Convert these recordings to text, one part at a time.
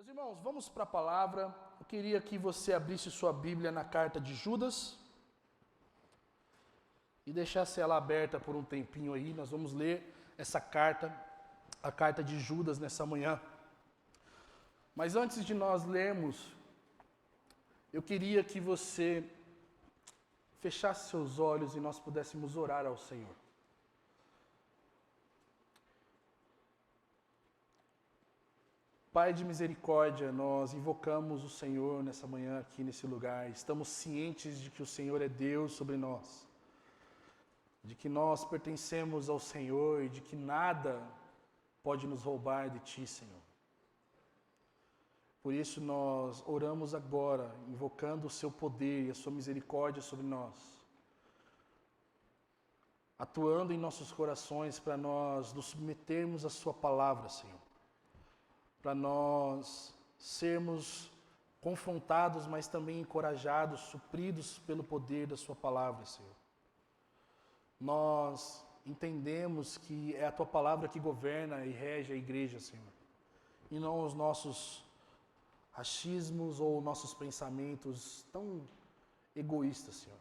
Meus irmãos, vamos para a palavra. Eu queria que você abrisse sua Bíblia na carta de Judas e deixasse ela aberta por um tempinho aí. Nós vamos ler essa carta, a carta de Judas nessa manhã. Mas antes de nós lermos, eu queria que você fechasse seus olhos e nós pudéssemos orar ao Senhor. Pai de misericórdia, nós invocamos o Senhor nessa manhã aqui nesse lugar. Estamos cientes de que o Senhor é Deus sobre nós, de que nós pertencemos ao Senhor e de que nada pode nos roubar de Ti, Senhor. Por isso nós oramos agora, invocando o Seu poder e a Sua misericórdia sobre nós, atuando em nossos corações para nós nos submetermos à Sua palavra, Senhor. Para nós sermos confrontados, mas também encorajados, supridos pelo poder da Sua palavra, Senhor. Nós entendemos que é a Tua palavra que governa e rege a igreja, Senhor, e não os nossos achismos ou nossos pensamentos tão egoístas, Senhor.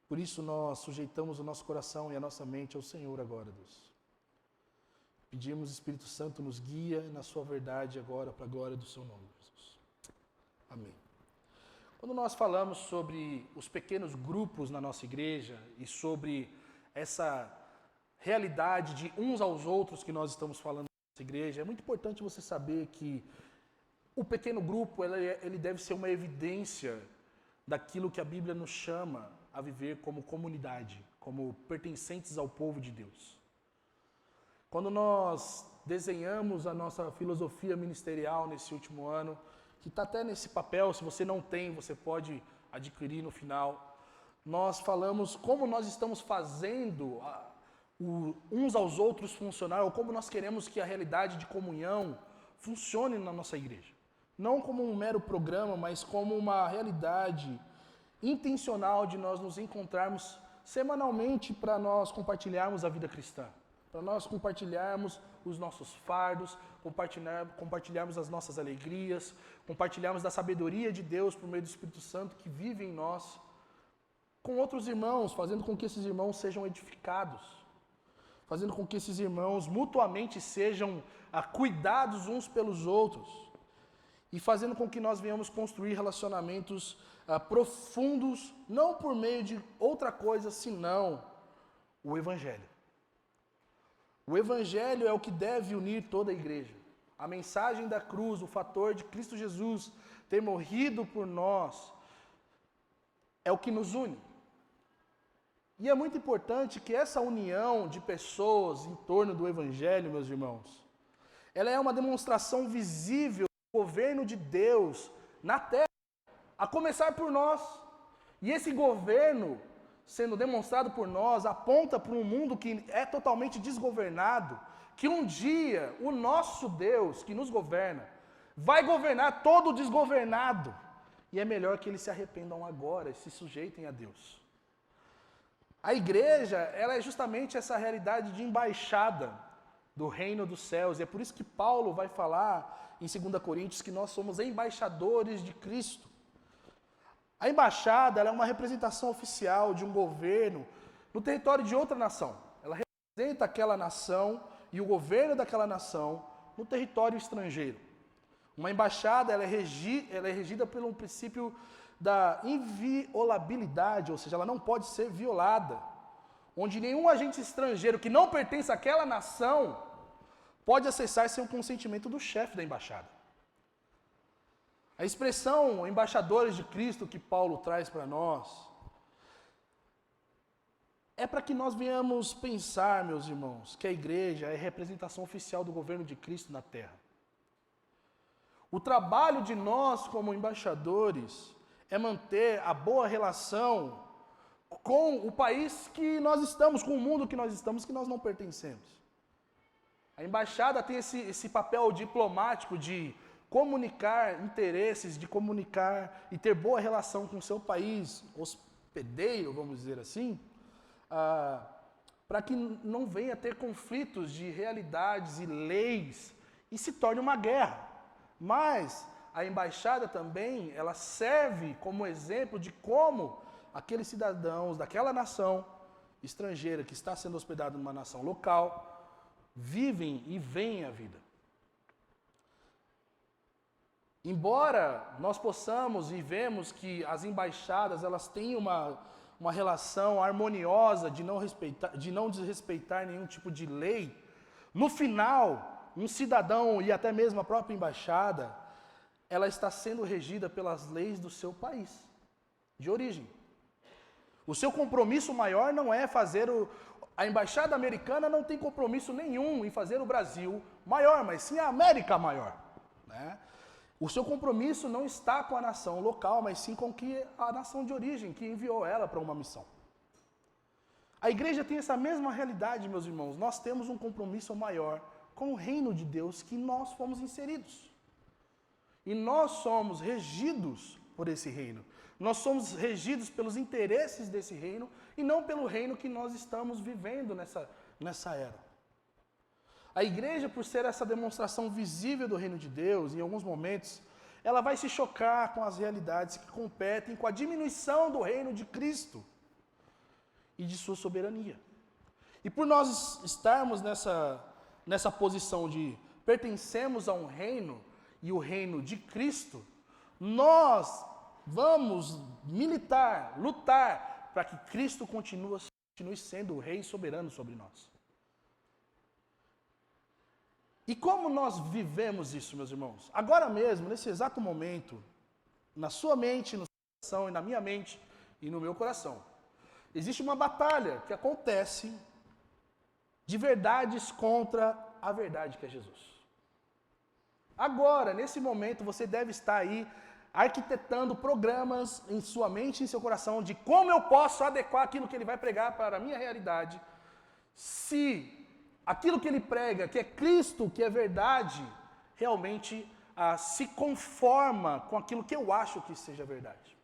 Por isso nós sujeitamos o nosso coração e a nossa mente ao Senhor agora, Deus. Pedimos, Espírito Santo, nos guia na Sua verdade agora, para a glória do Seu nome, Jesus. Amém. Quando nós falamos sobre os pequenos grupos na nossa igreja e sobre essa realidade de uns aos outros que nós estamos falando na nossa igreja, é muito importante você saber que o pequeno grupo ele deve ser uma evidência daquilo que a Bíblia nos chama a viver como comunidade, como pertencentes ao povo de Deus. Quando nós desenhamos a nossa filosofia ministerial nesse último ano, que está até nesse papel, se você não tem, você pode adquirir no final, nós falamos como nós estamos fazendo uns aos outros funcionar, ou como nós queremos que a realidade de comunhão funcione na nossa igreja. Não como um mero programa, mas como uma realidade intencional de nós nos encontrarmos semanalmente para nós compartilharmos a vida cristã. Para nós compartilharmos os nossos fardos, compartilharmos as nossas alegrias, compartilharmos da sabedoria de Deus por meio do Espírito Santo que vive em nós, com outros irmãos, fazendo com que esses irmãos sejam edificados, fazendo com que esses irmãos mutuamente sejam cuidados uns pelos outros, e fazendo com que nós venhamos construir relacionamentos profundos, não por meio de outra coisa, senão o Evangelho. O Evangelho é o que deve unir toda a igreja. A mensagem da cruz, o fator de Cristo Jesus ter morrido por nós, é o que nos une. E é muito importante que essa união de pessoas em torno do Evangelho, meus irmãos, ela é uma demonstração visível do governo de Deus na terra, a começar por nós. E esse governo, sendo demonstrado por nós, aponta para um mundo que é totalmente desgovernado, que um dia o nosso Deus, que nos governa, vai governar todo o desgovernado. E é melhor que eles se arrependam agora e se sujeitem a Deus. A igreja, ela é justamente essa realidade de embaixada do reino dos céus. E é por isso que Paulo vai falar em 2 Coríntios que nós somos embaixadores de Cristo. A embaixada ela é uma representação oficial de um governo no território de outra nação. Ela representa aquela nação e o governo daquela nação no território estrangeiro. Uma embaixada ela é regida pelo princípio da inviolabilidade, ou seja, ela não pode ser violada, onde nenhum agente estrangeiro que não pertence àquela nação pode acessar sem o consentimento do chefe da embaixada. A expressão embaixadores de Cristo que Paulo traz para nós é para que nós venhamos pensar, meus irmãos, que a igreja é a representação oficial do governo de Cristo na terra. O trabalho de nós como embaixadores é manter a boa relação com o país que nós estamos, com o mundo que nós estamos, que nós não pertencemos. A embaixada tem esse papel diplomático de comunicar interesses, de comunicar e ter boa relação com o seu país hospedeiro, vamos dizer assim, para que não venha ter conflitos de realidades e leis e se torne uma guerra. Mas a embaixada também, ela serve como exemplo de como aqueles cidadãos daquela nação estrangeira que está sendo hospedado numa nação local vivem e veem a vida. Embora nós possamos e vemos que as embaixadas elas têm uma relação harmoniosa de não desrespeitar nenhum tipo de lei, no final, um cidadão e até mesmo a própria embaixada, ela está sendo regida pelas leis do seu país de origem. O seu compromisso maior não é fazer a embaixada americana não tem compromisso nenhum em fazer o Brasil maior, mas sim a América maior, né? O seu compromisso não está com a nação local, mas sim com a nação de origem, que enviou ela para uma missão. A igreja tem essa mesma realidade, meus irmãos. Nós temos um compromisso maior com o reino de Deus que nós fomos inseridos. E nós somos regidos por esse reino. Nós somos regidos pelos interesses desse reino e não pelo reino que nós estamos vivendo nessa era. A igreja, por ser essa demonstração visível do reino de Deus, em alguns momentos, ela vai se chocar com as realidades que competem com a diminuição do reino de Cristo e de sua soberania. E por nós estarmos nessa posição de pertencemos a um reino e o reino de Cristo, nós vamos lutar para que Cristo continue sendo o rei soberano sobre nós. E como nós vivemos isso, meus irmãos? Agora mesmo, nesse exato momento, na sua mente, no seu coração e na minha mente e no meu coração, existe uma batalha que acontece de verdades contra a verdade que é Jesus. Agora, nesse momento, você deve estar aí arquitetando programas em sua mente e em seu coração de como eu posso adequar aquilo que ele vai pregar para a minha realidade, se aquilo que ele prega, que é Cristo, que é verdade, realmente se conforma com aquilo que eu acho que seja verdade.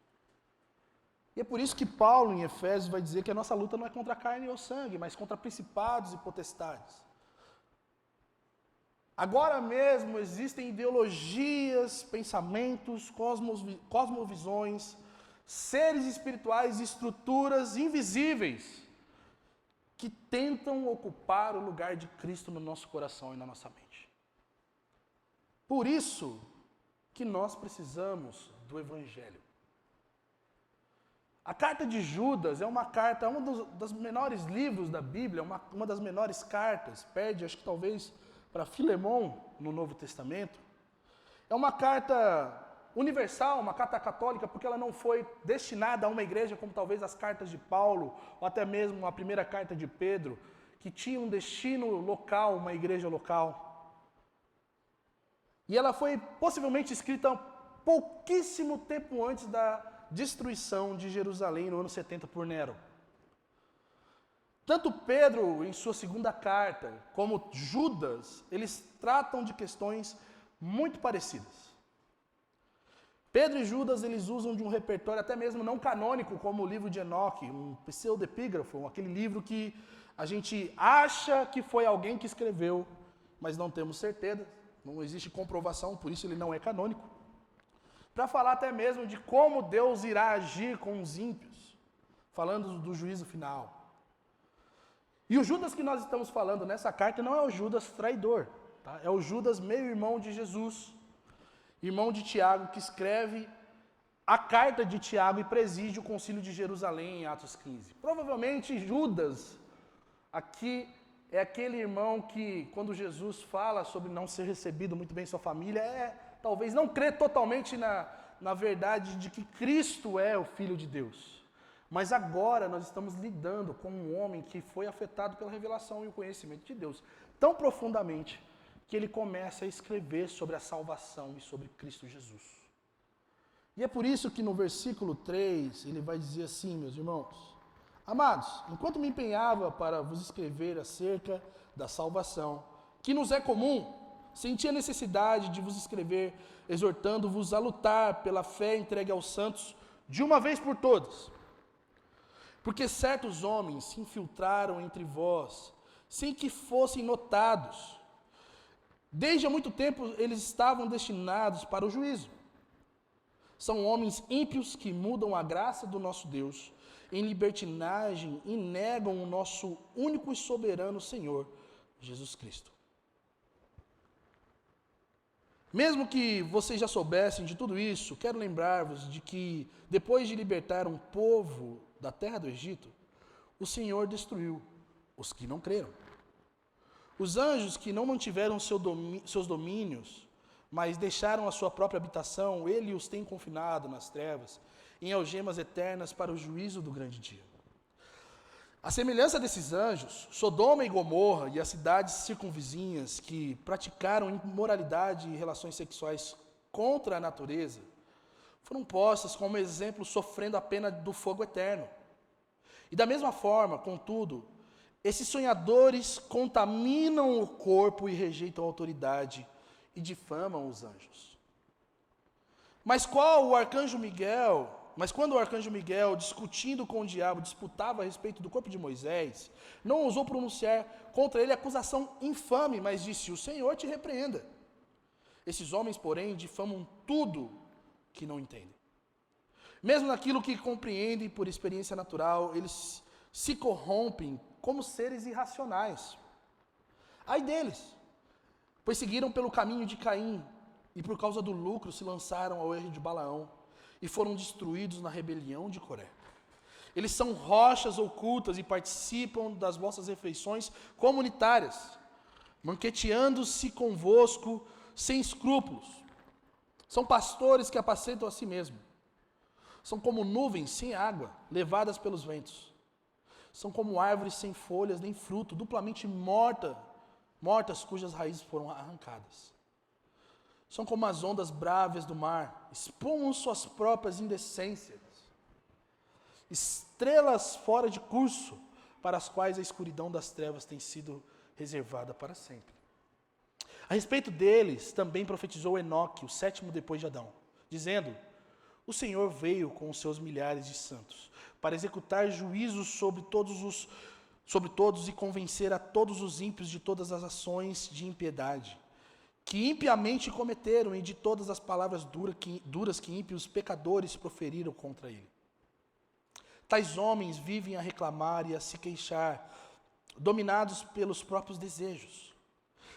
E é por isso que Paulo, em Efésios, vai dizer que a nossa luta não é contra a carne ou sangue, mas contra principados e potestades. Agora mesmo existem ideologias, pensamentos, cosmovisões, seres espirituais e estruturas invisíveis que tentam ocupar o lugar de Cristo no nosso coração e na nossa mente. Por isso que nós precisamos do Evangelho. A carta de Judas é uma carta, um dos menores livros da Bíblia, uma das menores cartas, perde acho que talvez para Filemon no Novo Testamento. É uma carta universal, uma carta católica, porque ela não foi destinada a uma igreja como talvez as cartas de Paulo, ou até mesmo a primeira carta de Pedro, que tinha um destino local, uma igreja local. E ela foi possivelmente escrita pouquíssimo tempo antes da destruição de Jerusalém no ano 70 por Nero. Tanto Pedro, em sua segunda carta, como Judas, eles tratam de questões muito parecidas. Pedro e Judas, eles usam de um repertório até mesmo não canônico, como o livro de Enoque, um pseudepígrafo, aquele livro que a gente acha que foi alguém que escreveu, mas não temos certeza, não existe comprovação, por isso ele não é canônico. Para falar até mesmo de como Deus irá agir com os ímpios, falando do juízo final. E o Judas que nós estamos falando nessa carta não é o Judas traidor, tá? É o Judas meio-irmão de Jesus, irmão de Tiago, que escreve a carta de Tiago e preside o concílio de Jerusalém em Atos 15. Provavelmente Judas, aqui, é aquele irmão que, quando Jesus fala sobre não ser recebido muito bem em sua família, talvez não crê totalmente na verdade de que Cristo é o Filho de Deus. Mas agora nós estamos lidando com um homem que foi afetado pela revelação e o conhecimento de Deus tão profundamente que ele começa a escrever sobre a salvação e sobre Cristo Jesus. E é por isso que no versículo 3 ele vai dizer assim, meus irmãos: Amados, enquanto me empenhava para vos escrever acerca da salvação, que nos é comum, senti a necessidade de vos escrever, exortando-vos a lutar pela fé entregue aos santos de uma vez por todas. Porque certos homens se infiltraram entre vós, sem que fossem notados. Desde há muito tempo eles estavam destinados para o juízo. São homens ímpios que mudam a graça do nosso Deus em libertinagem e negam o nosso único e soberano Senhor, Jesus Cristo. Mesmo que vocês já soubessem de tudo isso, quero lembrar-vos de que, depois de libertar um povo da terra do Egito, o Senhor destruiu os que não creram. Os anjos que não mantiveram seus domínios, mas deixaram a sua própria habitação, ele os tem confinado nas trevas, em algemas eternas para o juízo do grande dia. A semelhança desses anjos, Sodoma e Gomorra e as cidades circunvizinhas que praticaram imoralidade e relações sexuais contra a natureza, foram postas como exemplo sofrendo a pena do fogo eterno. E da mesma forma, contudo, esses sonhadores contaminam o corpo e rejeitam a autoridade e difamam os anjos. Mas quando o arcanjo Miguel, discutindo com o diabo, disputava a respeito do corpo de Moisés, não ousou pronunciar contra ele acusação infame, mas disse: o Senhor te repreenda. Esses homens, porém, difamam tudo que não entendem. Mesmo naquilo que compreendem por experiência natural, eles se corrompem como seres irracionais. Ai deles, pois seguiram pelo caminho de Caim, e por causa do lucro se lançaram ao erro de Balaão, e foram destruídos na rebelião de Coré. Eles são rochas ocultas e participam das vossas refeições comunitárias, banqueteando-se convosco sem escrúpulos. São pastores que apacentam a si mesmos. São como nuvens sem água, levadas pelos ventos. São como árvores sem folhas nem fruto, duplamente mortas cujas raízes foram arrancadas. São como as ondas bravas do mar, espumam suas próprias indecências. Estrelas fora de curso, para as quais a escuridão das trevas tem sido reservada para sempre. A respeito deles, também profetizou Enoque, o sétimo depois de Adão, dizendo: o Senhor veio com os seus milhares de santos, para executar juízos sobre todos e convencer a todos os ímpios de todas as ações de impiedade que impiamente cometeram e de todas as palavras duras que ímpios pecadores proferiram contra ele. Tais homens vivem a reclamar e a se queixar, dominados pelos próprios desejos.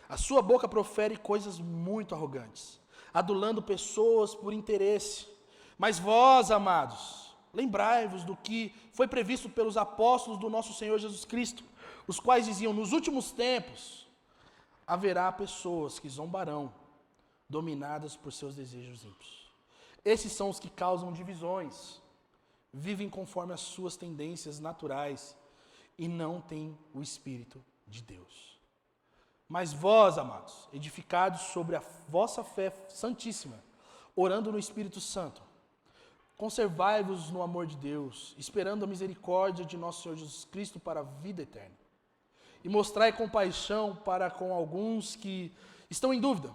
A sua boca profere coisas muito arrogantes, adulando pessoas por interesse. Mas vós, amados, lembrai-vos do que foi previsto pelos apóstolos do nosso Senhor Jesus Cristo, os quais diziam: nos últimos tempos haverá pessoas que zombarão, dominadas por seus desejos ímpios. Esses são os que causam divisões, vivem conforme as suas tendências naturais e não têm o Espírito de Deus. Mas vós, amados, edificados sobre a vossa fé santíssima, orando no Espírito Santo, conservai-vos no amor de Deus, esperando a misericórdia de nosso Senhor Jesus Cristo para a vida eterna. E mostrai compaixão para com alguns que estão em dúvida,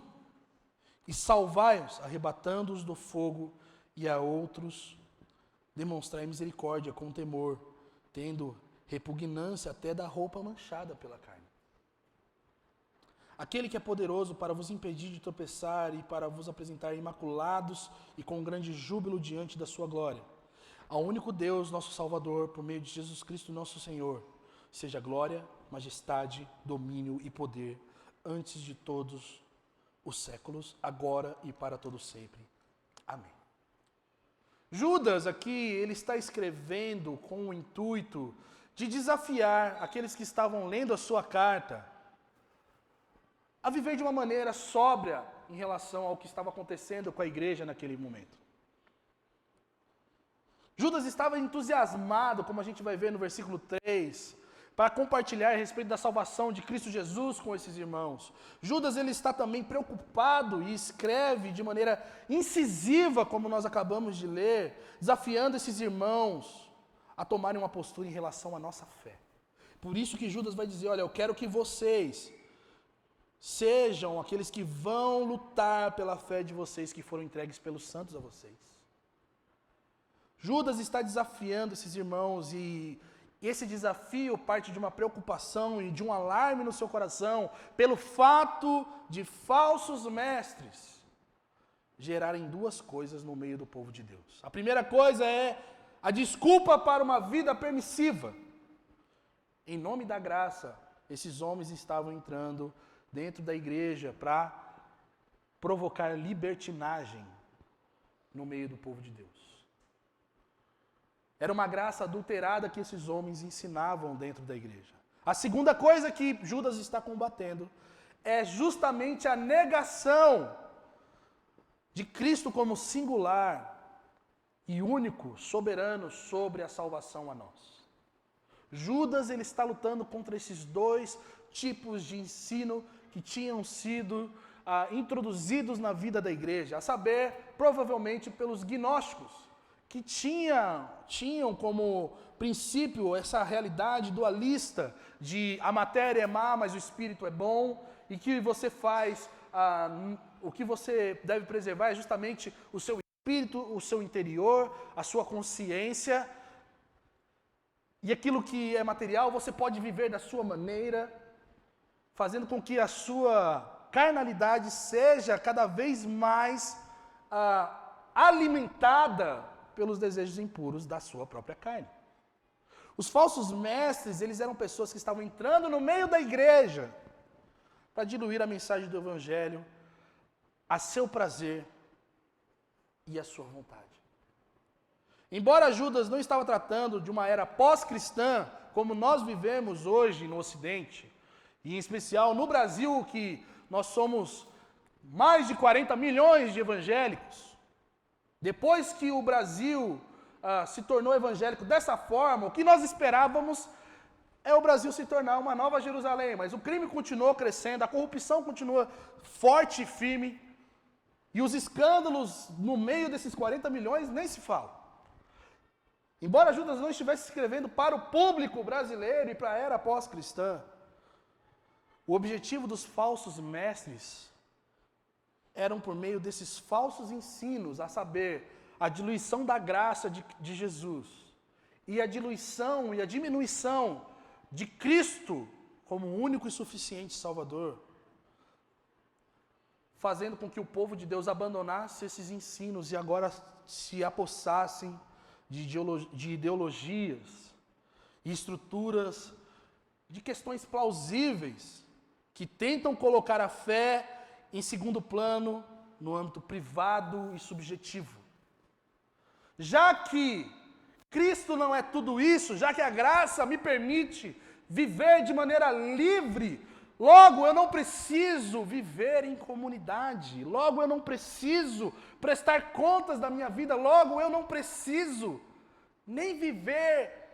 e salvai-os, arrebatando-os do fogo, e a outros demonstrai misericórdia com temor, tendo repugnância até da roupa manchada pela carne. Aquele que é poderoso para vos impedir de tropeçar e para vos apresentar imaculados e com grande júbilo diante da sua glória. Ao único Deus, nosso Salvador, por meio de Jesus Cristo, nosso Senhor, seja glória, majestade, domínio e poder, antes de todos os séculos, agora e para todo sempre. Amém. Judas aqui, ele está escrevendo com o intuito de desafiar aqueles que estavam lendo a sua carta a viver de uma maneira sóbria em relação ao que estava acontecendo com a igreja naquele momento. Judas estava entusiasmado, como a gente vai ver no versículo 3, para compartilhar a respeito da salvação de Cristo Jesus com esses irmãos. Judas, ele está também preocupado e escreve de maneira incisiva, como nós acabamos de ler, desafiando esses irmãos a tomarem uma postura em relação à nossa fé. Por isso que Judas vai dizer: olha, eu quero que vocês sejam aqueles que vão lutar pela fé de vocês, que foram entregues pelos santos a vocês. Judas está desafiando esses irmãos e E esse desafio parte de uma preocupação e de um alarme no seu coração pelo fato de falsos mestres gerarem duas coisas no meio do povo de Deus. A primeira coisa é a desculpa para uma vida permissiva. Em nome da graça, esses homens estavam entrando dentro da igreja para provocar libertinagem no meio do povo de Deus. Era uma graça adulterada que esses homens ensinavam dentro da igreja. A segunda coisa que Judas está combatendo é justamente a negação de Cristo como singular e único, soberano sobre a salvação a nós. Judas ele está lutando contra esses dois tipos de ensino que tinham sido introduzidos na vida da igreja, a saber, provavelmente pelos gnósticos, que tinham como princípio essa realidade dualista de a matéria é má, mas o espírito é bom, e que você faz, o que você deve preservar é justamente o seu espírito, o seu interior, a sua consciência, e aquilo que é material você pode viver da sua maneira, fazendo com que a sua carnalidade seja cada vez mais alimentada pelos desejos impuros da sua própria carne. Os falsos mestres, eles eram pessoas que estavam entrando no meio da igreja para diluir a mensagem do evangelho a seu prazer e a sua vontade. Embora Judas não estava tratando de uma era pós-cristã, como nós vivemos hoje no Ocidente, e em especial no Brasil, que nós somos mais de 40 milhões de evangélicos. Depois que o Brasil se tornou evangélico dessa forma, o que nós esperávamos é o Brasil se tornar uma nova Jerusalém, mas o crime continuou crescendo, a corrupção continua forte e firme, e os escândalos no meio desses 40 milhões nem se falam. Embora Judas não estivesse escrevendo para o público brasileiro e para a era pós-cristã, o objetivo dos falsos mestres eram por meio desses falsos ensinos, a saber, a diluição da graça de Jesus e a diluição e a diminuição de Cristo como único e suficiente Salvador, fazendo com que o povo de Deus abandonasse esses ensinos e agora se apossassem de ideologias e estruturas de questões plausíveis que tentam colocar a fé em segundo plano, no âmbito privado e subjetivo. Já que Cristo não é tudo isso, já que a graça me permite viver de maneira livre, logo eu não preciso viver em comunidade, logo eu não preciso prestar contas da minha vida, logo eu não preciso nem viver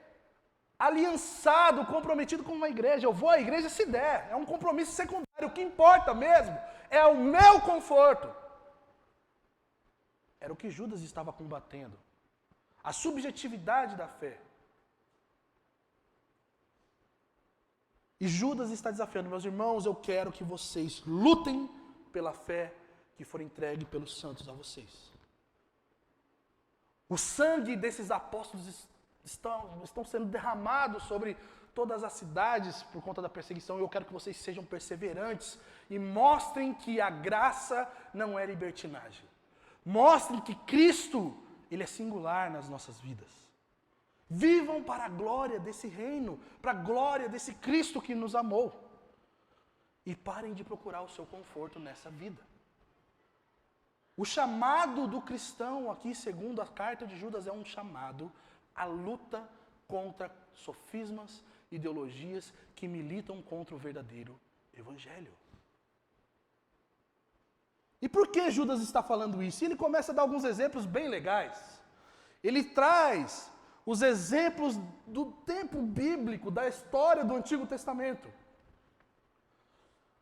aliançado, comprometido com uma igreja. Eu vou à igreja se der, é um compromisso secundário. O que importa mesmo é o meu conforto. Era o que Judas estava combatendo. A subjetividade da fé. E Judas está desafiando, meus irmãos, eu quero que vocês lutem pela fé que for entregue pelos santos a vocês. O sangue desses apóstolos estão sendo derramados sobre todas as cidades por conta da perseguição, e eu quero que vocês sejam perseverantes e mostrem que a graça não é libertinagem. Mostrem que Cristo, Ele é singular nas nossas vidas. Vivam para a glória desse reino, para a glória desse Cristo que nos amou. E parem de procurar o seu conforto nessa vida. O chamado do cristão aqui, segundo a carta de Judas, é um chamado à luta contra sofismas, ideologias que militam contra o verdadeiro evangelho. E por que Judas está falando isso? Ele começa a dar alguns exemplos bem legais. Ele traz os exemplos do tempo bíblico, da história do Antigo Testamento,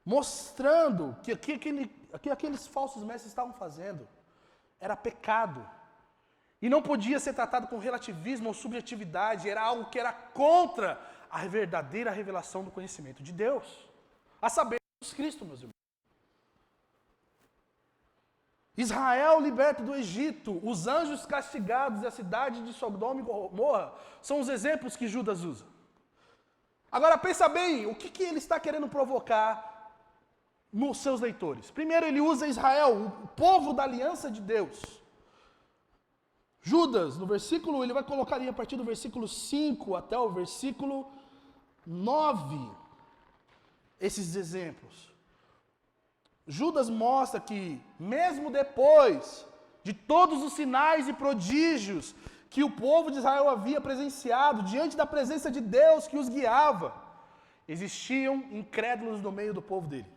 mostrando que aqueles falsos mestres estavam fazendo era pecado. E não podia ser tratado com relativismo ou subjetividade, era algo que era contra a verdadeira revelação do conhecimento de Deus, a saber, Jesus Cristo, meus irmãos. Israel liberto do Egito, os anjos castigados e a cidade de Sodoma e Gomorra são os exemplos que Judas usa. Agora pensa bem, o que ele está querendo provocar nos seus leitores? Primeiro ele usa Israel, o povo da aliança de Deus. Judas, no versículo, ele vai colocar ali a partir do versículo 5 até o versículo 9, esses exemplos. Judas mostra que, mesmo depois de todos os sinais e prodígios que o povo de Israel havia presenciado, diante da presença de Deus que os guiava, existiam incrédulos no meio do povo dele.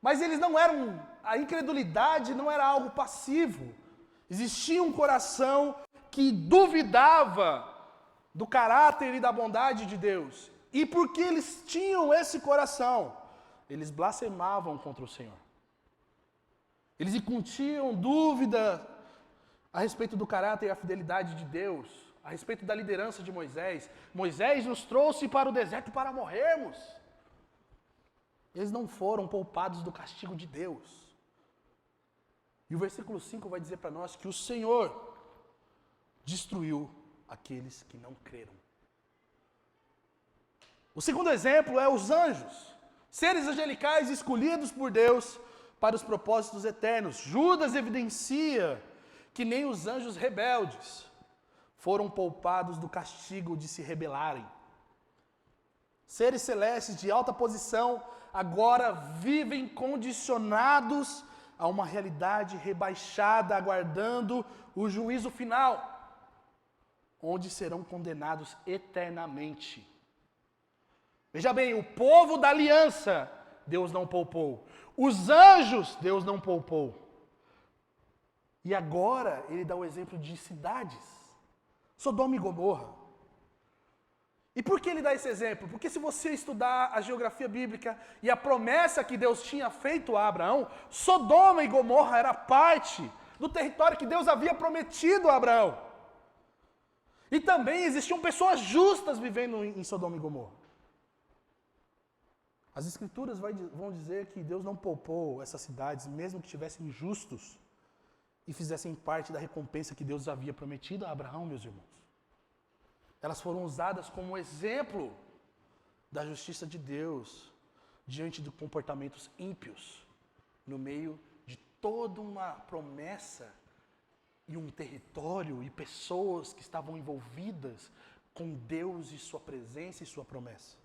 Mas eles não eram, a incredulidade não era algo passivo. Existia um coração que duvidava do caráter e da bondade de Deus. E porque eles tinham esse coração, eles blasfemavam contra o Senhor. Eles incutia dúvida a respeito do caráter e a fidelidade de Deus, a respeito da liderança de Moisés. Moisés nos trouxe para o deserto para morrermos. Eles não foram poupados do castigo de Deus. E o versículo 5 vai dizer para nós que o Senhor destruiu aqueles que não creram. O segundo exemplo é os anjos, seres angelicais escolhidos por Deus para os propósitos eternos. Judas evidencia que nem os anjos rebeldes foram poupados do castigo de se rebelarem. Seres celestes de alta posição agora vivem condicionados a uma realidade rebaixada, aguardando o juízo final, onde serão condenados eternamente. Veja bem, o povo da aliança, Deus não poupou. Os anjos, Deus não poupou. E agora, ele dá o exemplo de cidades. Sodoma e Gomorra. E por que ele dá esse exemplo? Porque se você estudar a geografia bíblica e a promessa que Deus tinha feito a Abraão, Sodoma e Gomorra era parte do território que Deus havia prometido a Abraão. E também existiam pessoas justas vivendo em Sodoma e Gomorra. As escrituras vão dizer que Deus não poupou essas cidades, mesmo que tivessem justos e fizessem parte da recompensa que Deus havia prometido a Abraão, meus irmãos. Elas foram usadas como exemplo da justiça de Deus diante de comportamentos ímpios, no meio de toda uma promessa e um território e pessoas que estavam envolvidas com Deus e sua presença e sua promessa.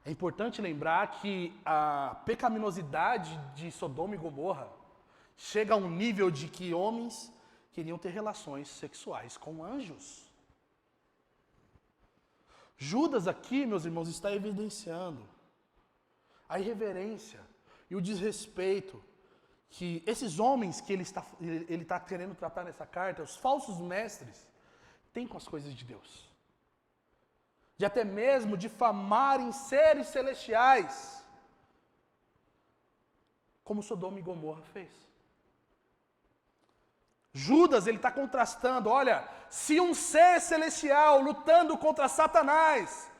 É importante lembrar que a pecaminosidade de Sodoma e Gomorra chega a um nível de que homens queriam ter relações sexuais com anjos. Judas aqui, meus irmãos, está evidenciando a irreverência e o desrespeito que esses homens que ele está querendo tratar nessa carta, os falsos mestres, têm com as coisas de Deus. De até mesmo difamarem seres celestiais, como Sodoma e Gomorra fez. Judas, ele está contrastando, olha, se um ser celestial lutando contra Satanás,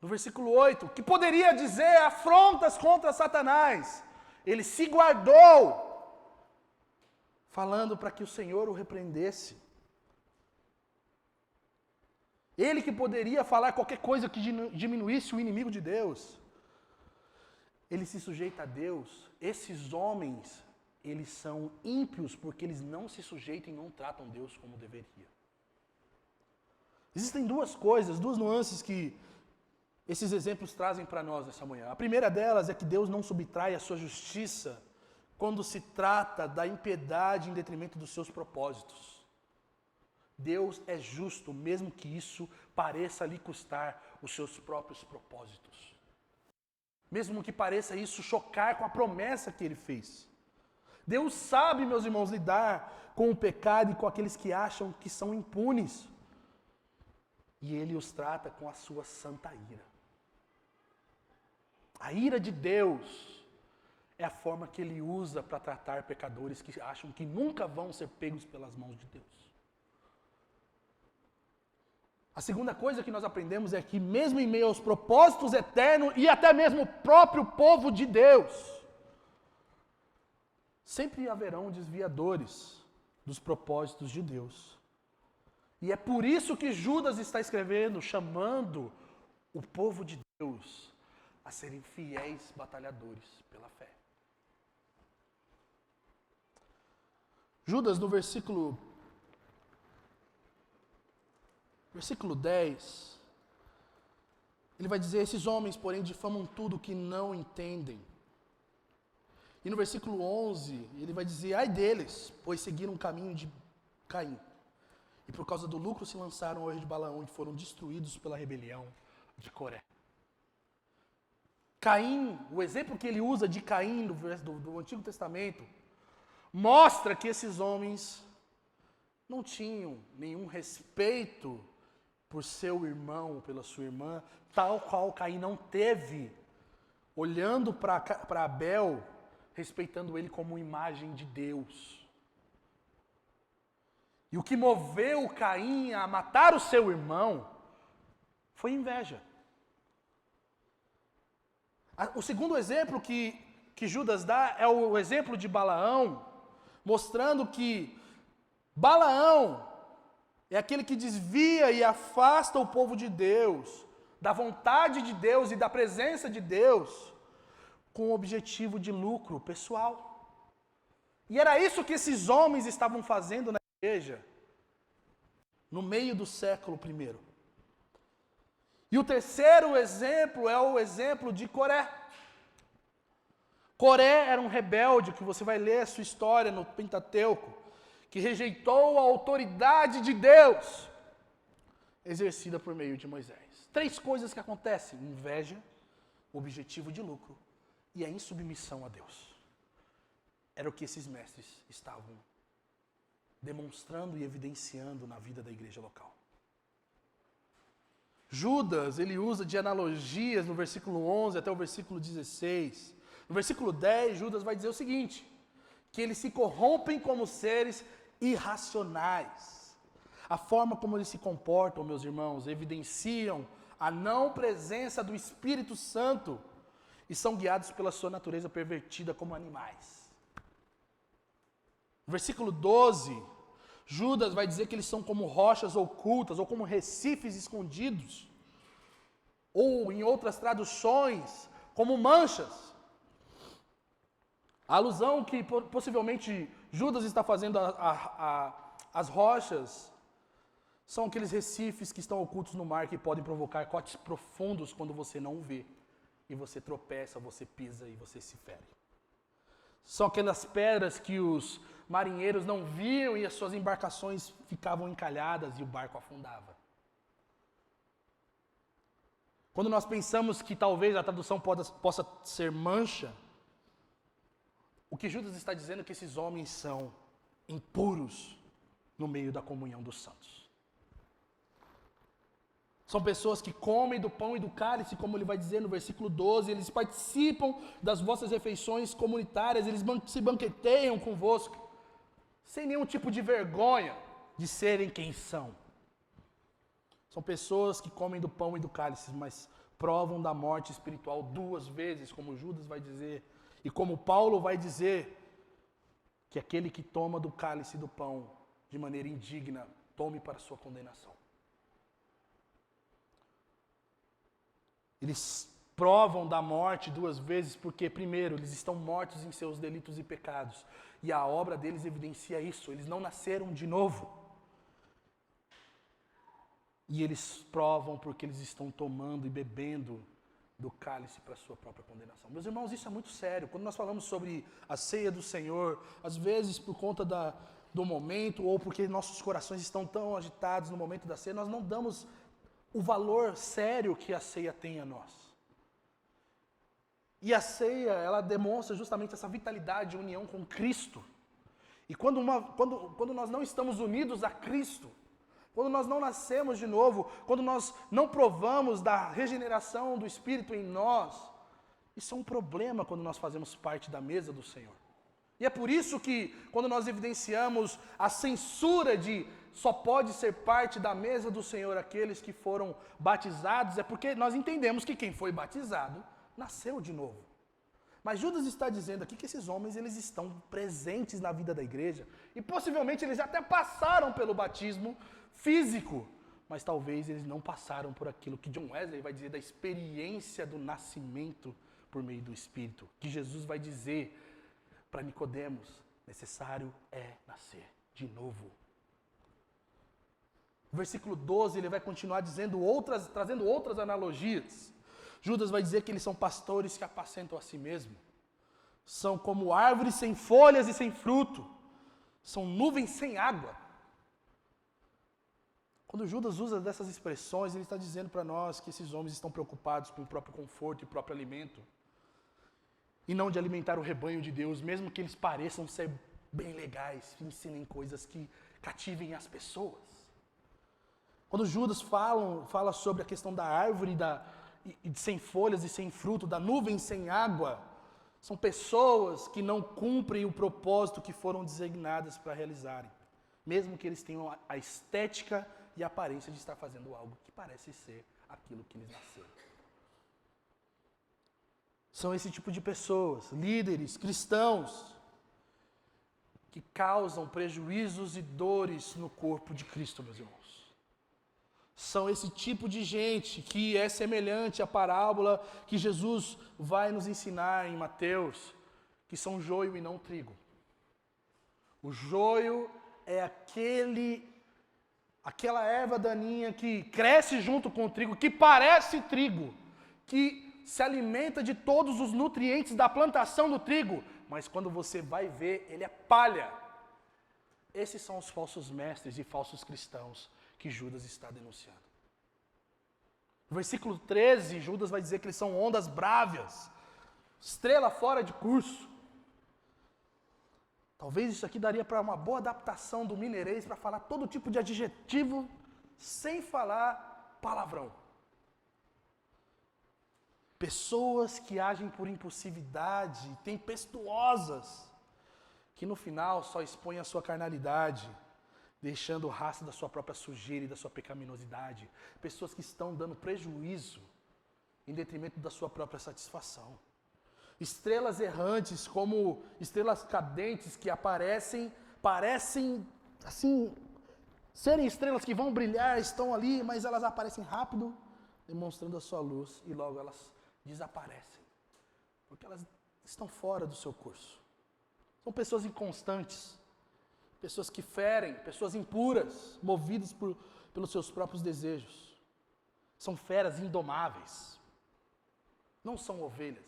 no versículo 8, que poderia dizer afrontas contra Satanás, ele se guardou, falando para que o Senhor o repreendesse. Ele que poderia falar qualquer coisa que diminuísse o inimigo de Deus, ele se sujeita a Deus. Esses homens, eles são ímpios porque eles não se sujeitam e não tratam Deus como deveria. Existem duas coisas, duas nuances que esses exemplos trazem para nós nessa manhã. A primeira delas é que Deus não subtrai a sua justiça quando se trata da impiedade em detrimento dos seus propósitos. Deus é justo, mesmo que isso pareça lhe custar os seus próprios propósitos. Mesmo que pareça isso chocar com a promessa que Ele fez. Deus sabe, meus irmãos, lidar com o pecado e com aqueles que acham que são impunes. E Ele os trata com a sua santa ira. A ira de Deus é a forma que Ele usa para tratar pecadores que acham que nunca vão ser pegos pelas mãos de Deus. A segunda coisa que nós aprendemos é que mesmo em meio aos propósitos eternos e até mesmo o próprio povo de Deus, sempre haverão desviadores dos propósitos de Deus. E é por isso que Judas está escrevendo, chamando o povo de Deus a serem fiéis batalhadores pela fé. Judas, no versículo 10, ele vai dizer: esses homens, porém, difamam tudo que não entendem. E no versículo 11, ele vai dizer: ai deles, pois seguiram o caminho de Caim. E por causa do lucro se lançaram ao erro de Balaão e foram destruídos pela rebelião de Coré. Caim, o exemplo que ele usa de Caim do Antigo Testamento, mostra que esses homens não tinham nenhum respeito por seu irmão, pela sua irmã, tal qual Caim não teve, olhando para Abel, respeitando ele como imagem de Deus. E o que moveu Caim a matar o seu irmão foi inveja. O segundo exemplo que Judas dá é o exemplo de Balaão, mostrando que Balaão é aquele que desvia e afasta o povo de Deus, da vontade de Deus e da presença de Deus, com o objetivo de lucro pessoal. E era isso que esses homens estavam fazendo na igreja, no meio do século I. E o terceiro exemplo é o exemplo de Coré. Coré era um rebelde, que você vai ler a sua história no Pentateuco, que rejeitou a autoridade de Deus, exercida por meio de Moisés. 3 coisas que acontecem: inveja, objetivo de lucro e a insubmissão a Deus. Era o que esses mestres estavam demonstrando e evidenciando na vida da igreja local. Judas, ele usa de analogias no versículo 11 até o versículo 16. No versículo 10, Judas vai dizer o seguinte: que eles se corrompem como seres irracionais. A forma como eles se comportam, meus irmãos, evidenciam a não presença do Espírito Santo e são guiados pela sua natureza pervertida como animais. No versículo 12, Judas vai dizer que eles são como rochas ocultas ou como recifes escondidos, ou em outras traduções, como manchas. A alusão que possivelmente Judas está fazendo às rochas são aqueles recifes que estão ocultos no mar que podem provocar cortes profundos quando você não vê. E você tropeça, você pisa e você se fere. São aquelas pedras que os marinheiros não viam e as suas embarcações ficavam encalhadas e o barco afundava. Quando nós pensamos que talvez a tradução possa ser mancha, o que Judas está dizendo é que esses homens são impuros no meio da comunhão dos santos. São pessoas que comem do pão e do cálice, como ele vai dizer no versículo 12, eles participam das vossas refeições comunitárias, eles se banqueteiam convosco, sem nenhum tipo de vergonha de serem quem são. São pessoas que comem do pão e do cálice, mas provam da morte espiritual 2 vezes, como Judas vai dizer, e como Paulo vai dizer, que aquele que toma do cálice e do pão de maneira indigna, tome para sua condenação. Eles provam da morte 2 vezes porque, primeiro, eles estão mortos em seus delitos e pecados. E a obra deles evidencia isso. Eles não nasceram de novo. E eles provam porque eles estão tomando e bebendo do cálice para a sua própria condenação. Meus irmãos, isso é muito sério. Quando nós falamos sobre a ceia do Senhor, às vezes por conta do momento ou porque nossos corações estão tão agitados no momento da ceia, nós não damos o valor sério que a ceia tem a nós. E a ceia, ela demonstra justamente essa vitalidade e união com Cristo. E quando nós não estamos unidos a Cristo, quando nós não nascemos de novo, quando nós não provamos da regeneração do Espírito em nós, isso é um problema quando nós fazemos parte da mesa do Senhor. E é por isso que, quando nós evidenciamos a censura de só pode ser parte da mesa do Senhor aqueles que foram batizados, é porque nós entendemos que quem foi batizado nasceu de novo. Mas Judas está dizendo aqui que esses homens, eles estão presentes na vida da igreja, e possivelmente eles até passaram pelo batismo físico, mas talvez eles não passaram por aquilo que John Wesley vai dizer da experiência do nascimento por meio do Espírito, que Jesus vai dizer para Nicodemos: necessário é nascer de novo. No versículo 12 ele vai continuar trazendo outras analogias. Judas vai dizer que eles são pastores que apacentam a si mesmo. São como árvores sem folhas e sem fruto. São nuvens sem água. Quando Judas usa dessas expressões, ele está dizendo para nós que esses homens estão preocupados com o próprio conforto e próprio alimento, e não de alimentar o rebanho de Deus, mesmo que eles pareçam ser bem legais, ensinem coisas que cativem as pessoas. Quando Judas fala sobre a questão da árvore sem folhas e sem fruto, da nuvem sem água, são pessoas que não cumprem o propósito que foram designadas para realizarem, mesmo que eles tenham a estética e a aparência de estar fazendo algo que parece ser aquilo que eles nasceram. São esse tipo de pessoas, líderes, cristãos, que causam prejuízos e dores no corpo de Cristo, meus irmãos. São esse tipo de gente que é semelhante à parábola que Jesus vai nos ensinar em Mateus, que são joio e não trigo. O joio é aquela erva daninha que cresce junto com o trigo, que parece trigo, que se alimenta de todos os nutrientes da plantação do trigo, mas quando você vai ver, ele é palha. Esses são os falsos mestres e falsos cristãos que Judas está denunciando. No versículo 13, Judas vai dizer que eles são ondas brávias, estrela fora de curso. Talvez isso aqui daria para uma boa adaptação do mineirês para falar todo tipo de adjetivo sem falar palavrão. Pessoas que agem por impulsividade, tempestuosas, que no final só expõem a sua carnalidade, deixando o rastro da sua própria sujeira e da sua pecaminosidade. Pessoas que estão dando prejuízo em detrimento da sua própria satisfação. Estrelas errantes, como estrelas cadentes que parecem assim, serem estrelas que vão brilhar, estão ali, mas elas aparecem rápido, demonstrando a sua luz, e logo elas desaparecem, porque elas estão fora do seu curso. São pessoas inconstantes, pessoas que ferem, pessoas impuras, movidas pelos seus próprios desejos. São feras indomáveis. Não são ovelhas,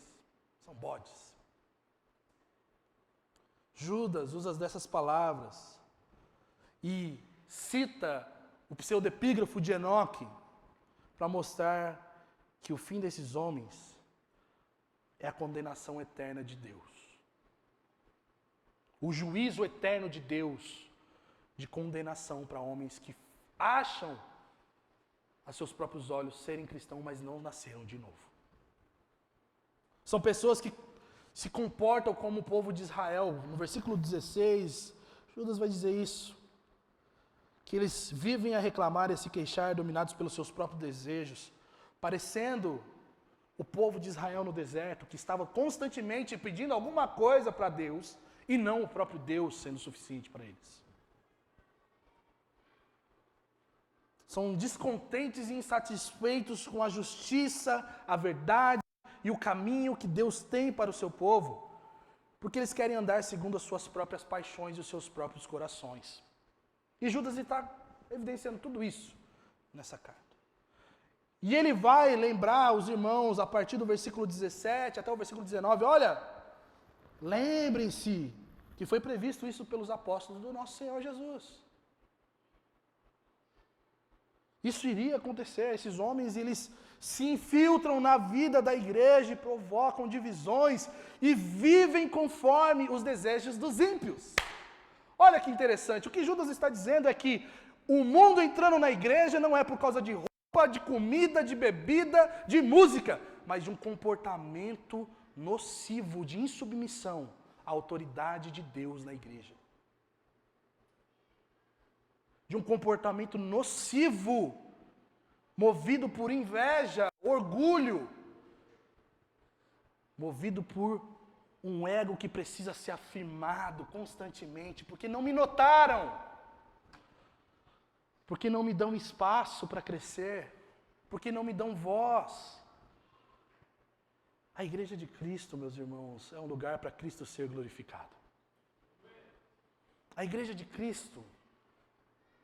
são bodes. Judas usa dessas palavras e cita o pseudepígrafo de Enoque para mostrar que o fim desses homens é a condenação eterna de Deus. O juízo eterno de Deus, de condenação para homens que acham a seus próprios olhos serem cristãos, mas não nasceram de novo. São pessoas que se comportam como o povo de Israel. No versículo 16, Judas vai dizer isso, que eles vivem a reclamar e a se queixar, dominados pelos seus próprios desejos, parecendo o povo de Israel no deserto, que estava constantemente pedindo alguma coisa para Deus, e não o próprio Deus sendo suficiente para eles. São descontentes e insatisfeitos com a justiça, a verdade e o caminho que Deus tem para o seu povo, porque eles querem andar segundo as suas próprias paixões e os seus próprios corações. E Judas está evidenciando tudo isso nessa carta. E ele vai lembrar os irmãos a partir do versículo 17 até o versículo 19, olha, lembrem-se que foi previsto isso pelos apóstolos do nosso Senhor Jesus. Isso iria acontecer, esses homens, eles se infiltram na vida da igreja e provocam divisões e vivem conforme os desejos dos ímpios. Olha que interessante, o que Judas está dizendo é que o mundo entrando na igreja não é por causa de roupa, de comida, de bebida, de música, mas de um comportamento nocivo, de insubmissão a autoridade de Deus na igreja. De um comportamento nocivo, movido por inveja, orgulho, movido por um ego que precisa ser afirmado constantemente, porque não me notaram, porque não me dão espaço para crescer, porque não me dão voz. A igreja de Cristo, meus irmãos, é um lugar para Cristo ser glorificado. A igreja de Cristo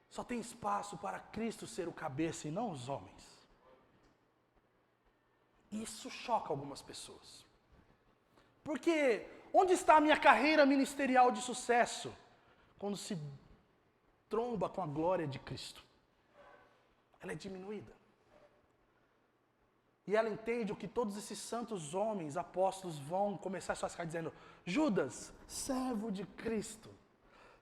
só tem espaço para Cristo ser o cabeça e não os homens. Isso choca algumas pessoas. Porque onde está a minha carreira ministerial de sucesso? Quando se tromba com a glória de Cristo. Ela é diminuída. E ela entende o que todos esses santos homens, apóstolos, vão começar a ficar dizendo: Judas, servo de Cristo.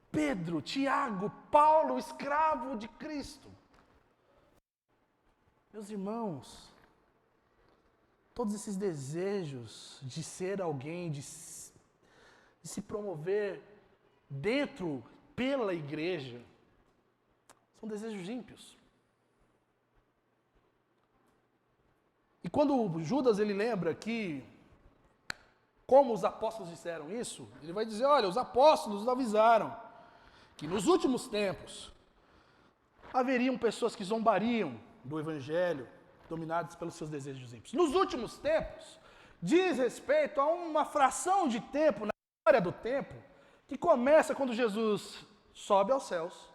Pedro, Tiago, Paulo, escravo de Cristo. Meus irmãos, todos esses desejos de ser alguém, de se promover dentro, pela igreja, são desejos ímpios. E quando Judas ele lembra que, como os apóstolos disseram isso, ele vai dizer: olha, os apóstolos nos avisaram que nos últimos tempos haveriam pessoas que zombariam do evangelho, dominadas pelos seus desejos ímpios. Nos últimos tempos, diz respeito a uma fração de tempo, na história do tempo, que começa quando Jesus sobe aos céus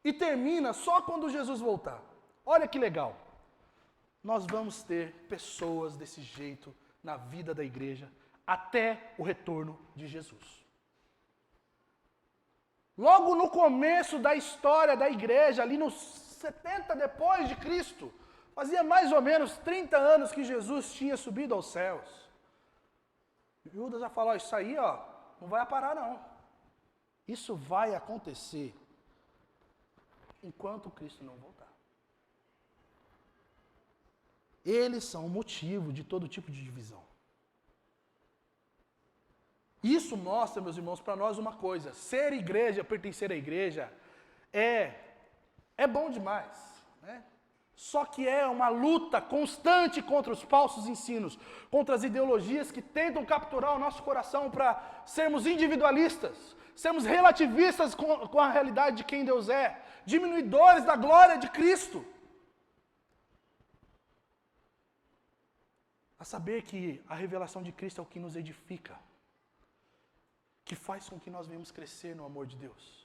e termina só quando Jesus voltar. Olha que legal. Nós vamos ter pessoas desse jeito na vida da igreja até o retorno de Jesus. Logo no começo da história da igreja, ali nos 70 depois de Cristo, fazia mais ou menos 30 anos que Jesus tinha subido aos céus. Judas já falou: isso aí, não vai parar não. Isso vai acontecer enquanto Cristo não voltar. Eles são o motivo de todo tipo de divisão. Isso mostra, meus irmãos, para nós uma coisa: ser igreja, pertencer à igreja, é bom demais, né? Só que é uma luta constante contra os falsos ensinos, contra as ideologias que tentam capturar o nosso coração para sermos individualistas, sermos relativistas com a realidade de quem Deus é, diminuidores da glória de Cristo. A saber que a revelação de Cristo é o que nos edifica, que faz com que nós venhamos crescer no amor de Deus.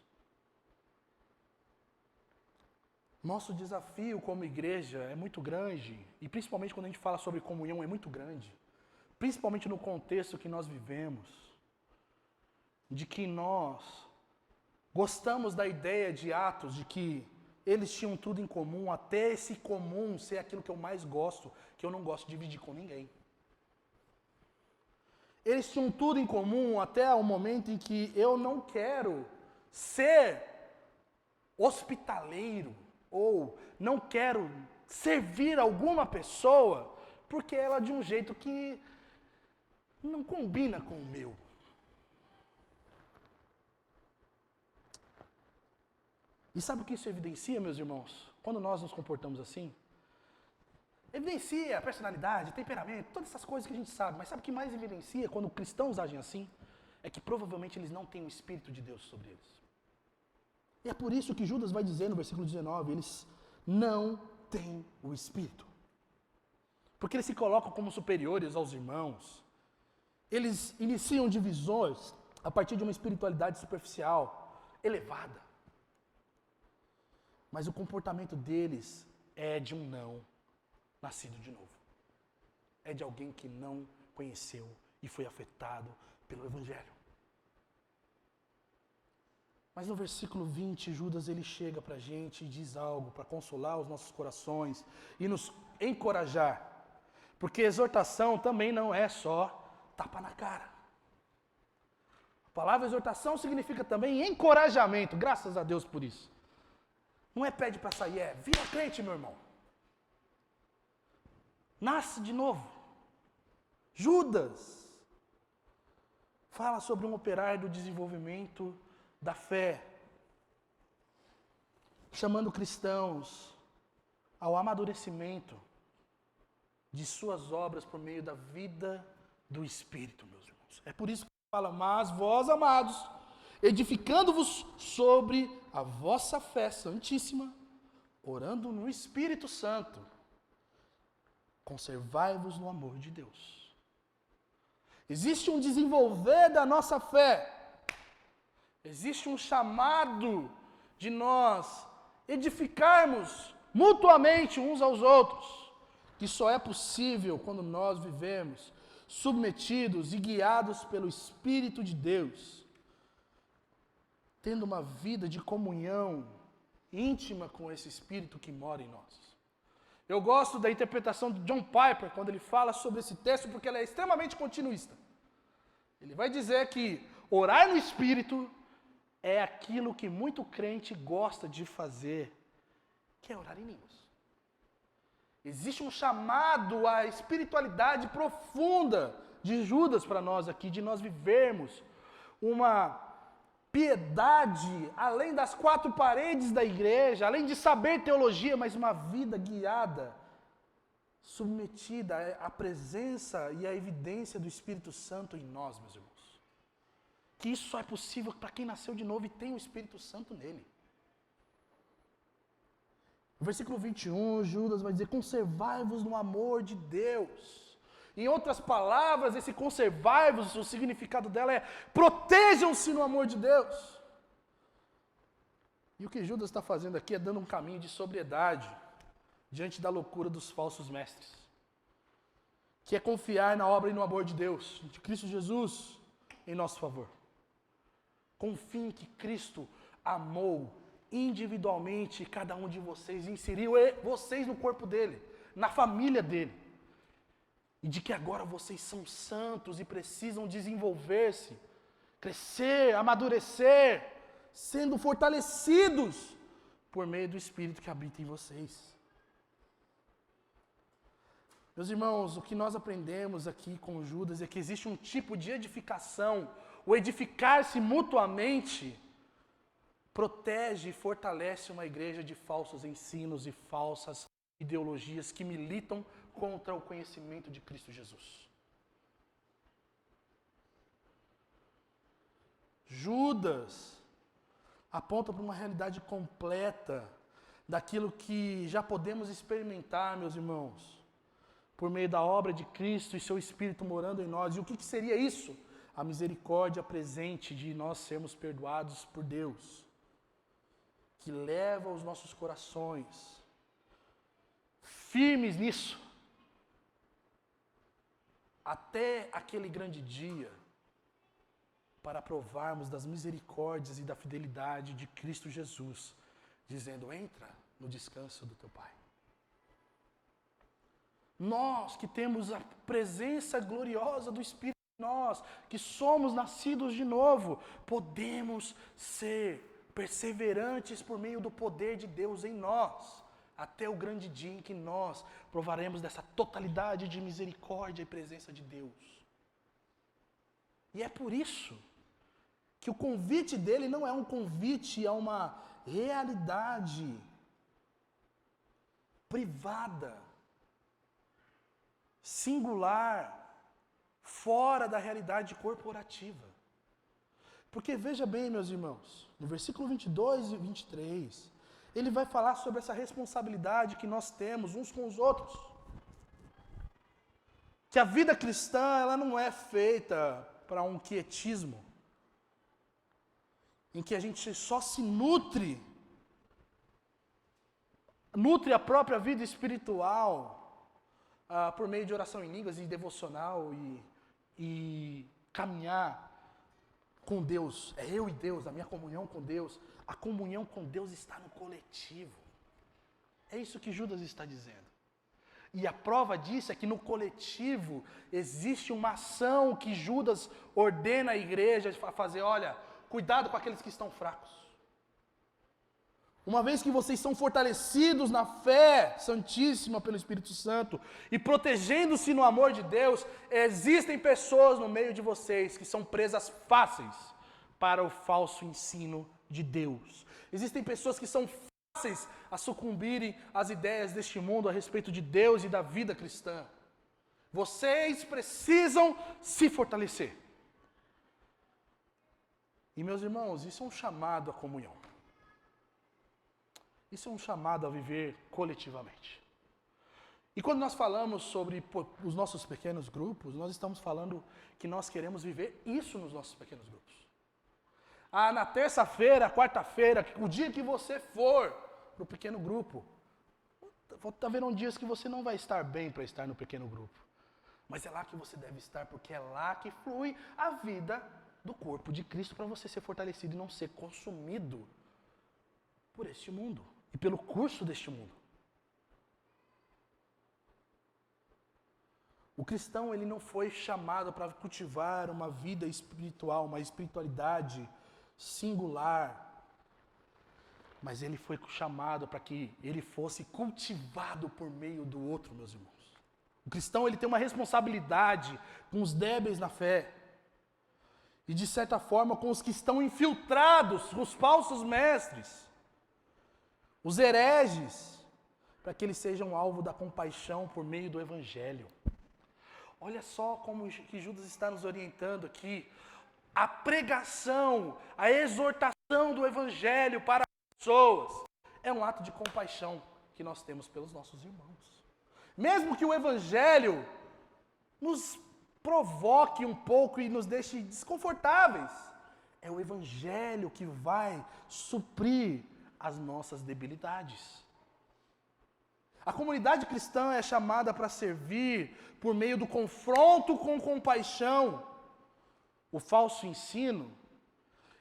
Nosso desafio como igreja é muito grande, e principalmente quando a gente fala sobre comunhão é muito grande, principalmente no contexto que nós vivemos, de que nós gostamos da ideia de Atos, de que eles tinham tudo em comum, até esse comum ser aquilo que eu mais gosto, que eu não gosto de dividir com ninguém. Eles tinham tudo em comum até o momento em que eu não quero ser hospitaleiro, ou não quero servir alguma pessoa, porque ela é de um jeito que não combina com o meu. E sabe o que isso evidencia, meus irmãos? Quando nós nos comportamos assim? Evidencia a personalidade, temperamento, todas essas coisas que a gente sabe. Mas sabe o que mais evidencia quando cristãos agem assim? É que provavelmente eles não têm o Espírito de Deus sobre eles. E é por isso que Judas vai dizer no versículo 19, eles não têm o Espírito. Porque eles se colocam como superiores aos irmãos. Eles iniciam divisões a partir de uma espiritualidade superficial, elevada. Mas o comportamento deles é de um não nascido de novo. É de alguém que não conheceu e foi afetado pelo Evangelho. Mas no versículo 20, Judas ele chega para a gente e diz algo para consolar os nossos corações e nos encorajar. Porque exortação também não é só tapa na cara. A palavra exortação significa também encorajamento, graças a Deus por isso. Não é pede para sair, é vira crente, meu irmão. Nasce de novo. Judas fala sobre um operar do desenvolvimento da fé, chamando cristãos ao amadurecimento de suas obras por meio da vida do Espírito, meus irmãos. É por isso que fala, mas vós, amados, edificando-vos sobre a vossa fé santíssima, orando no Espírito Santo, conservai-vos no amor de Deus. Existe um desenvolver da nossa fé, existe um chamado de nós edificarmos mutuamente uns aos outros, que só é possível quando nós vivemos submetidos e guiados pelo Espírito de Deus, tendo uma vida de comunhão íntima com esse Espírito que mora em nós. Eu gosto da interpretação de John Piper, quando ele fala sobre esse texto, porque ela é extremamente continuista. Ele vai dizer que orar no Espírito é aquilo que muito crente gosta de fazer, que é orar em línguas. Existe um chamado à espiritualidade profunda de Judas para nós aqui, de nós vivermos uma piedade além das quatro paredes da igreja, além de saber teologia, mas uma vida guiada, submetida à presença e à evidência do Espírito Santo em nós, meus irmãos. Que isso só é possível para quem nasceu de novo e tem o Espírito Santo nele. No versículo 21, Judas vai dizer, conservai-vos no amor de Deus. Em outras palavras, esse conservai-vos, o significado dela é protejam-se no amor de Deus. E o que Judas está fazendo aqui é dando um caminho de sobriedade diante da loucura dos falsos mestres, que é confiar na obra e no amor de Deus, de Cristo Jesus, em nosso favor. Confiem que Cristo amou individualmente cada um de vocês, inseriu vocês no corpo dele, na família dele. E de que agora vocês são santos e precisam desenvolver-se, crescer, amadurecer, sendo fortalecidos por meio do Espírito que habita em vocês. Meus irmãos, o que nós aprendemos aqui com Judas é que existe um tipo de edificação, o edificar-se mutuamente protege e fortalece uma igreja de falsos ensinos e falsas ideologias que militam contra o conhecimento de Cristo Jesus. Judas aponta para uma realidade completa daquilo que já podemos experimentar, meus irmãos, por meio da obra de Cristo e seu Espírito morando em nós. E o que seria isso? A misericórdia presente de nós sermos perdoados por Deus, que leva os nossos corações firmes nisso, até aquele grande dia, para provarmos das misericórdias e da fidelidade de Cristo Jesus, dizendo, entra no descanso do teu Pai. Nós que temos a presença gloriosa do Espírito em nós, que somos nascidos de novo, podemos ser perseverantes por meio do poder de Deus em nós, até o grande dia em que nós provaremos dessa totalidade de misericórdia e presença de Deus. E é por isso que o convite dele não é um convite a uma realidade privada, singular, fora da realidade corporativa. Porque veja bem, meus irmãos, no versículo 22 e 23, ele vai falar sobre essa responsabilidade que nós temos uns com os outros. Que a vida cristã, ela não é feita para um quietismo, em que a gente só se nutre a própria vida espiritual por meio de oração em línguas e devocional e caminhar com Deus. É eu e Deus, a minha comunhão com Deus. A comunhão com Deus está no coletivo. É isso que Judas está dizendo. E a prova disso é que no coletivo existe uma ação que Judas ordena à igreja a fazer. Olha, cuidado com aqueles que estão fracos. uma vez que vocês são fortalecidos na fé santíssima pelo Espírito Santo e protegendo-se no amor de Deus, existem pessoas no meio de vocês que são presas fáceis para o falso ensino de Deus. Existem pessoas que são fáceis a sucumbirem às ideias deste mundo a respeito de Deus e da vida cristã. Vocês precisam se fortalecer. E meus irmãos, isso é um chamado à comunhão. Isso é um chamado a viver coletivamente. E quando nós falamos sobre os nossos pequenos grupos, nós estamos falando que nós queremos viver isso nos nossos pequenos grupos. Na terça-feira, quarta-feira, o dia que você for para o pequeno grupo, haverão dias que você não vai estar bem para estar no pequeno grupo. Mas é lá que você deve estar, porque é lá que flui a vida do corpo de Cristo para você ser fortalecido e não ser consumido por este mundo e pelo curso deste mundo. O cristão, ele não foi chamado para cultivar uma vida espiritual, uma espiritualidade singular, mas ele foi chamado para que ele fosse cultivado por meio do outro, meus irmãos. O cristão, ele tem uma responsabilidade com os débeis na fé e, de certa forma, com os que estão infiltrados, os falsos mestres, os hereges, para que eles sejam alvo da compaixão por meio do Evangelho. Olha só como que Judas está nos orientando aqui. A pregação, a exortação do Evangelho para as pessoas é um ato de compaixão que nós temos pelos nossos irmãos. Mesmo que o Evangelho nos provoque um pouco e nos deixe desconfortáveis, é o Evangelho que vai suprir as nossas debilidades. A comunidade cristã é chamada para servir por meio do confronto com compaixão, o falso ensino,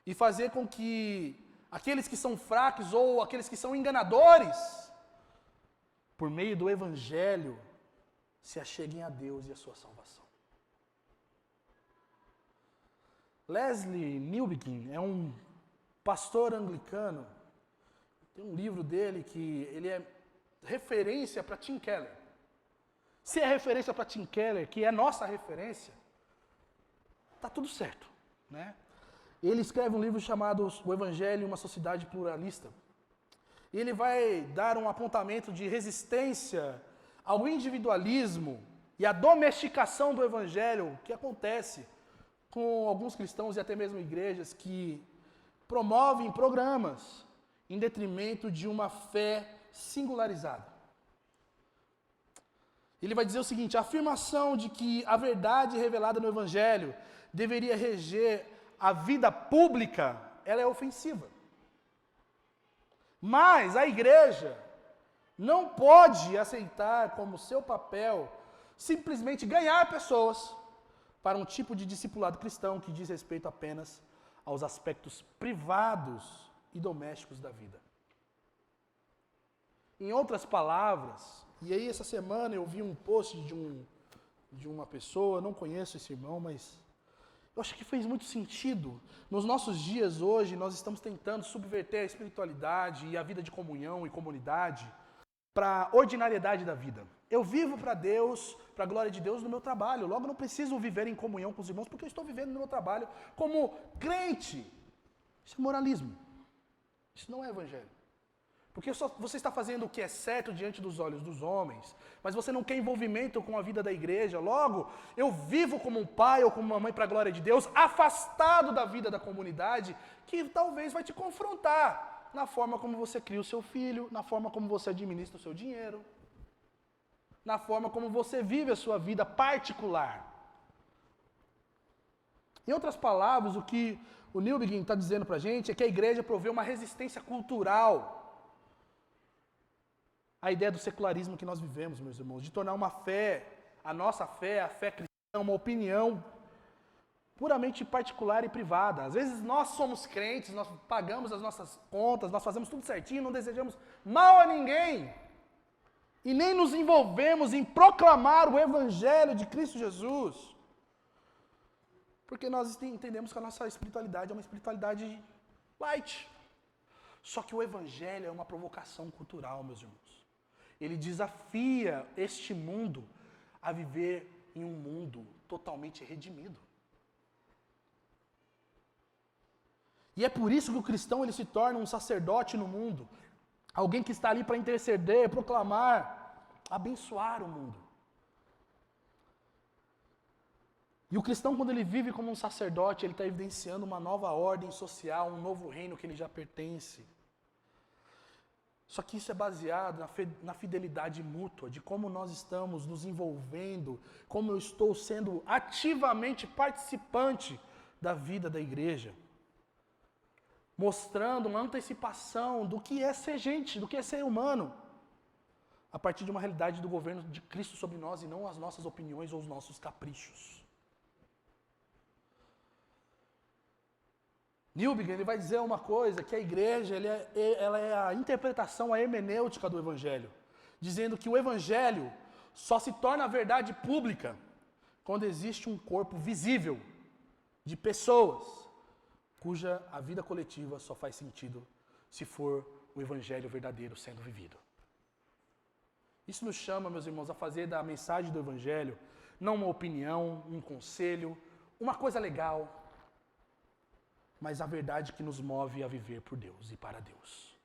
e fazer com que aqueles que são fracos ou aqueles que são enganadores, por meio do Evangelho, se acheguem a Deus e a sua salvação. Leslie Newbigin é um pastor anglicano. Tem um livro dele que ele é referência para Tim Keller. Se é referência para Tim Keller, que é nossa referência, está tudo certo, né? Ele escreve um livro chamado O Evangelho em uma Sociedade Pluralista. E ele vai dar um apontamento de resistência ao individualismo e à domesticação do Evangelho que acontece com alguns cristãos e até mesmo igrejas que promovem programas em detrimento de uma fé singularizada. Ele vai dizer o seguinte: a afirmação de que a verdade revelada no Evangelho deveria reger a vida pública, ela é ofensiva. Mas a igreja não pode aceitar como seu papel simplesmente ganhar pessoas para um tipo de discipulado cristão que diz respeito apenas aos aspectos privados e domésticos da vida. Em outras palavras, e aí essa semana eu vi um post de uma pessoa, não conheço esse irmão, mas eu acho que fez muito sentido. Nos nossos dias hoje, nós estamos tentando subverter a espiritualidade e a vida de comunhão e comunidade para a ordinariedade da vida. Eu vivo para Deus, para a glória de Deus no meu trabalho. Logo, não preciso viver em comunhão com os irmãos, porque eu estou vivendo no meu trabalho como crente. Isso é moralismo. Isso não é evangelho. Porque você está fazendo o que é certo diante dos olhos dos homens, mas você não quer envolvimento com a vida da igreja. Logo, eu vivo como um pai ou como uma mãe para a glória de Deus, afastado da vida da comunidade, que talvez vai te confrontar na forma como você cria o seu filho, na forma como você administra o seu dinheiro, na forma como você vive a sua vida particular. Em outras palavras, o que o Newbigin está dizendo para a gente é que a igreja provê uma resistência cultural a ideia do secularismo que nós vivemos, meus irmãos, de tornar uma fé, a nossa fé, a fé cristã, uma opinião puramente particular e privada. Às vezes nós somos crentes, nós pagamos as nossas contas, nós fazemos tudo certinho, não desejamos mal a ninguém e nem nos envolvemos em proclamar o Evangelho de Cristo Jesus, porque nós entendemos que a nossa espiritualidade é uma espiritualidade light. Só que o evangelho é uma provocação cultural, meus irmãos. Ele desafia este mundo a viver em um mundo totalmente redimido. E é por isso que o cristão ele se torna um sacerdote no mundo. Alguém que está ali para interceder, proclamar, abençoar o mundo. E o cristão, quando ele vive como um sacerdote, ele está evidenciando uma nova ordem social, um novo reino que ele já pertence. Só que isso é baseado na fidelidade mútua, de como nós estamos nos envolvendo, como eu estou sendo ativamente participante da vida da igreja. Mostrando uma antecipação do que é ser gente, do que é ser humano, a partir de uma realidade do governo de Cristo sobre nós e não as nossas opiniões ou os nossos caprichos. Newbigin, ele vai dizer uma coisa, que a igreja ela é a interpretação, a hermenêutica do evangelho, dizendo que o evangelho só se torna verdade pública quando existe um corpo visível de pessoas, cuja a vida coletiva só faz sentido se for o evangelho verdadeiro sendo vivido. Isso nos chama, meus irmãos, a fazer da mensagem do evangelho não uma opinião, um conselho, uma coisa legal, mas a verdade que nos move a viver por Deus e para Deus.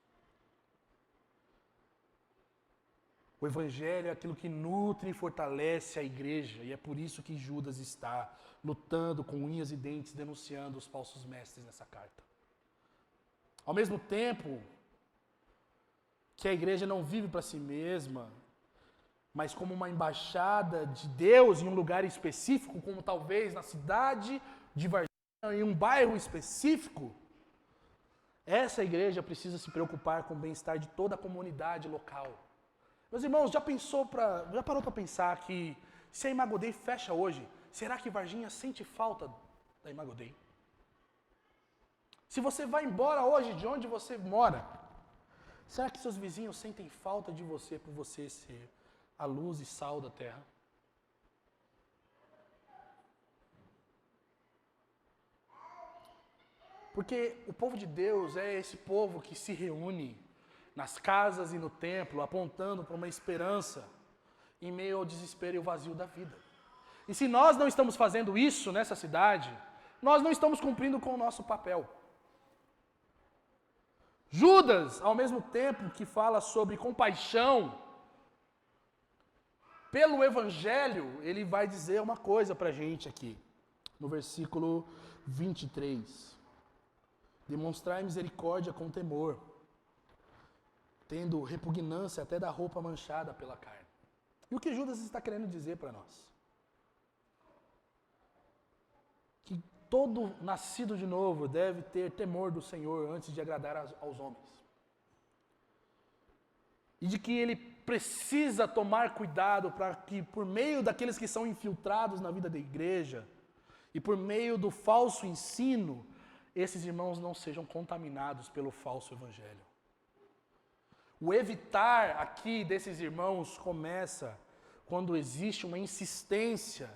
O evangelho é aquilo que nutre e fortalece a igreja, e é por isso que Judas está lutando com unhas e dentes, denunciando os falsos mestres nessa carta. Ao mesmo tempo que a igreja não vive para si mesma, mas como uma embaixada de Deus em um lugar específico, como talvez na cidade de Varginha, em um bairro específico, essa igreja precisa se preocupar com o bem-estar de toda a comunidade local. Meus irmãos, já parou para pensar que se a Imagodei fecha hoje, será que Varginha sente falta da Imagodei? Se você vai embora hoje de onde você mora, será que seus vizinhos sentem falta de você por você ser a luz e sal da terra? Porque o povo de Deus é esse povo que se reúne nas casas e no templo, apontando para uma esperança em meio ao desespero e ao vazio da vida. E se nós não estamos fazendo isso nessa cidade, nós não estamos cumprindo com o nosso papel. Judas, ao mesmo tempo que fala sobre compaixão pelo evangelho, ele vai dizer uma coisa para a gente aqui, no versículo 23. Demonstrar misericórdia com temor, tendo repugnância até da roupa manchada pela carne. E o que Judas está querendo dizer para nós? Que todo nascido de novo deve ter temor do Senhor antes de agradar aos homens. E de que ele precisa tomar cuidado para que, por meio daqueles que são infiltrados na vida da igreja, e por meio do falso ensino, esses irmãos não sejam contaminados pelo falso evangelho. O evitar aqui desses irmãos começa quando existe uma insistência,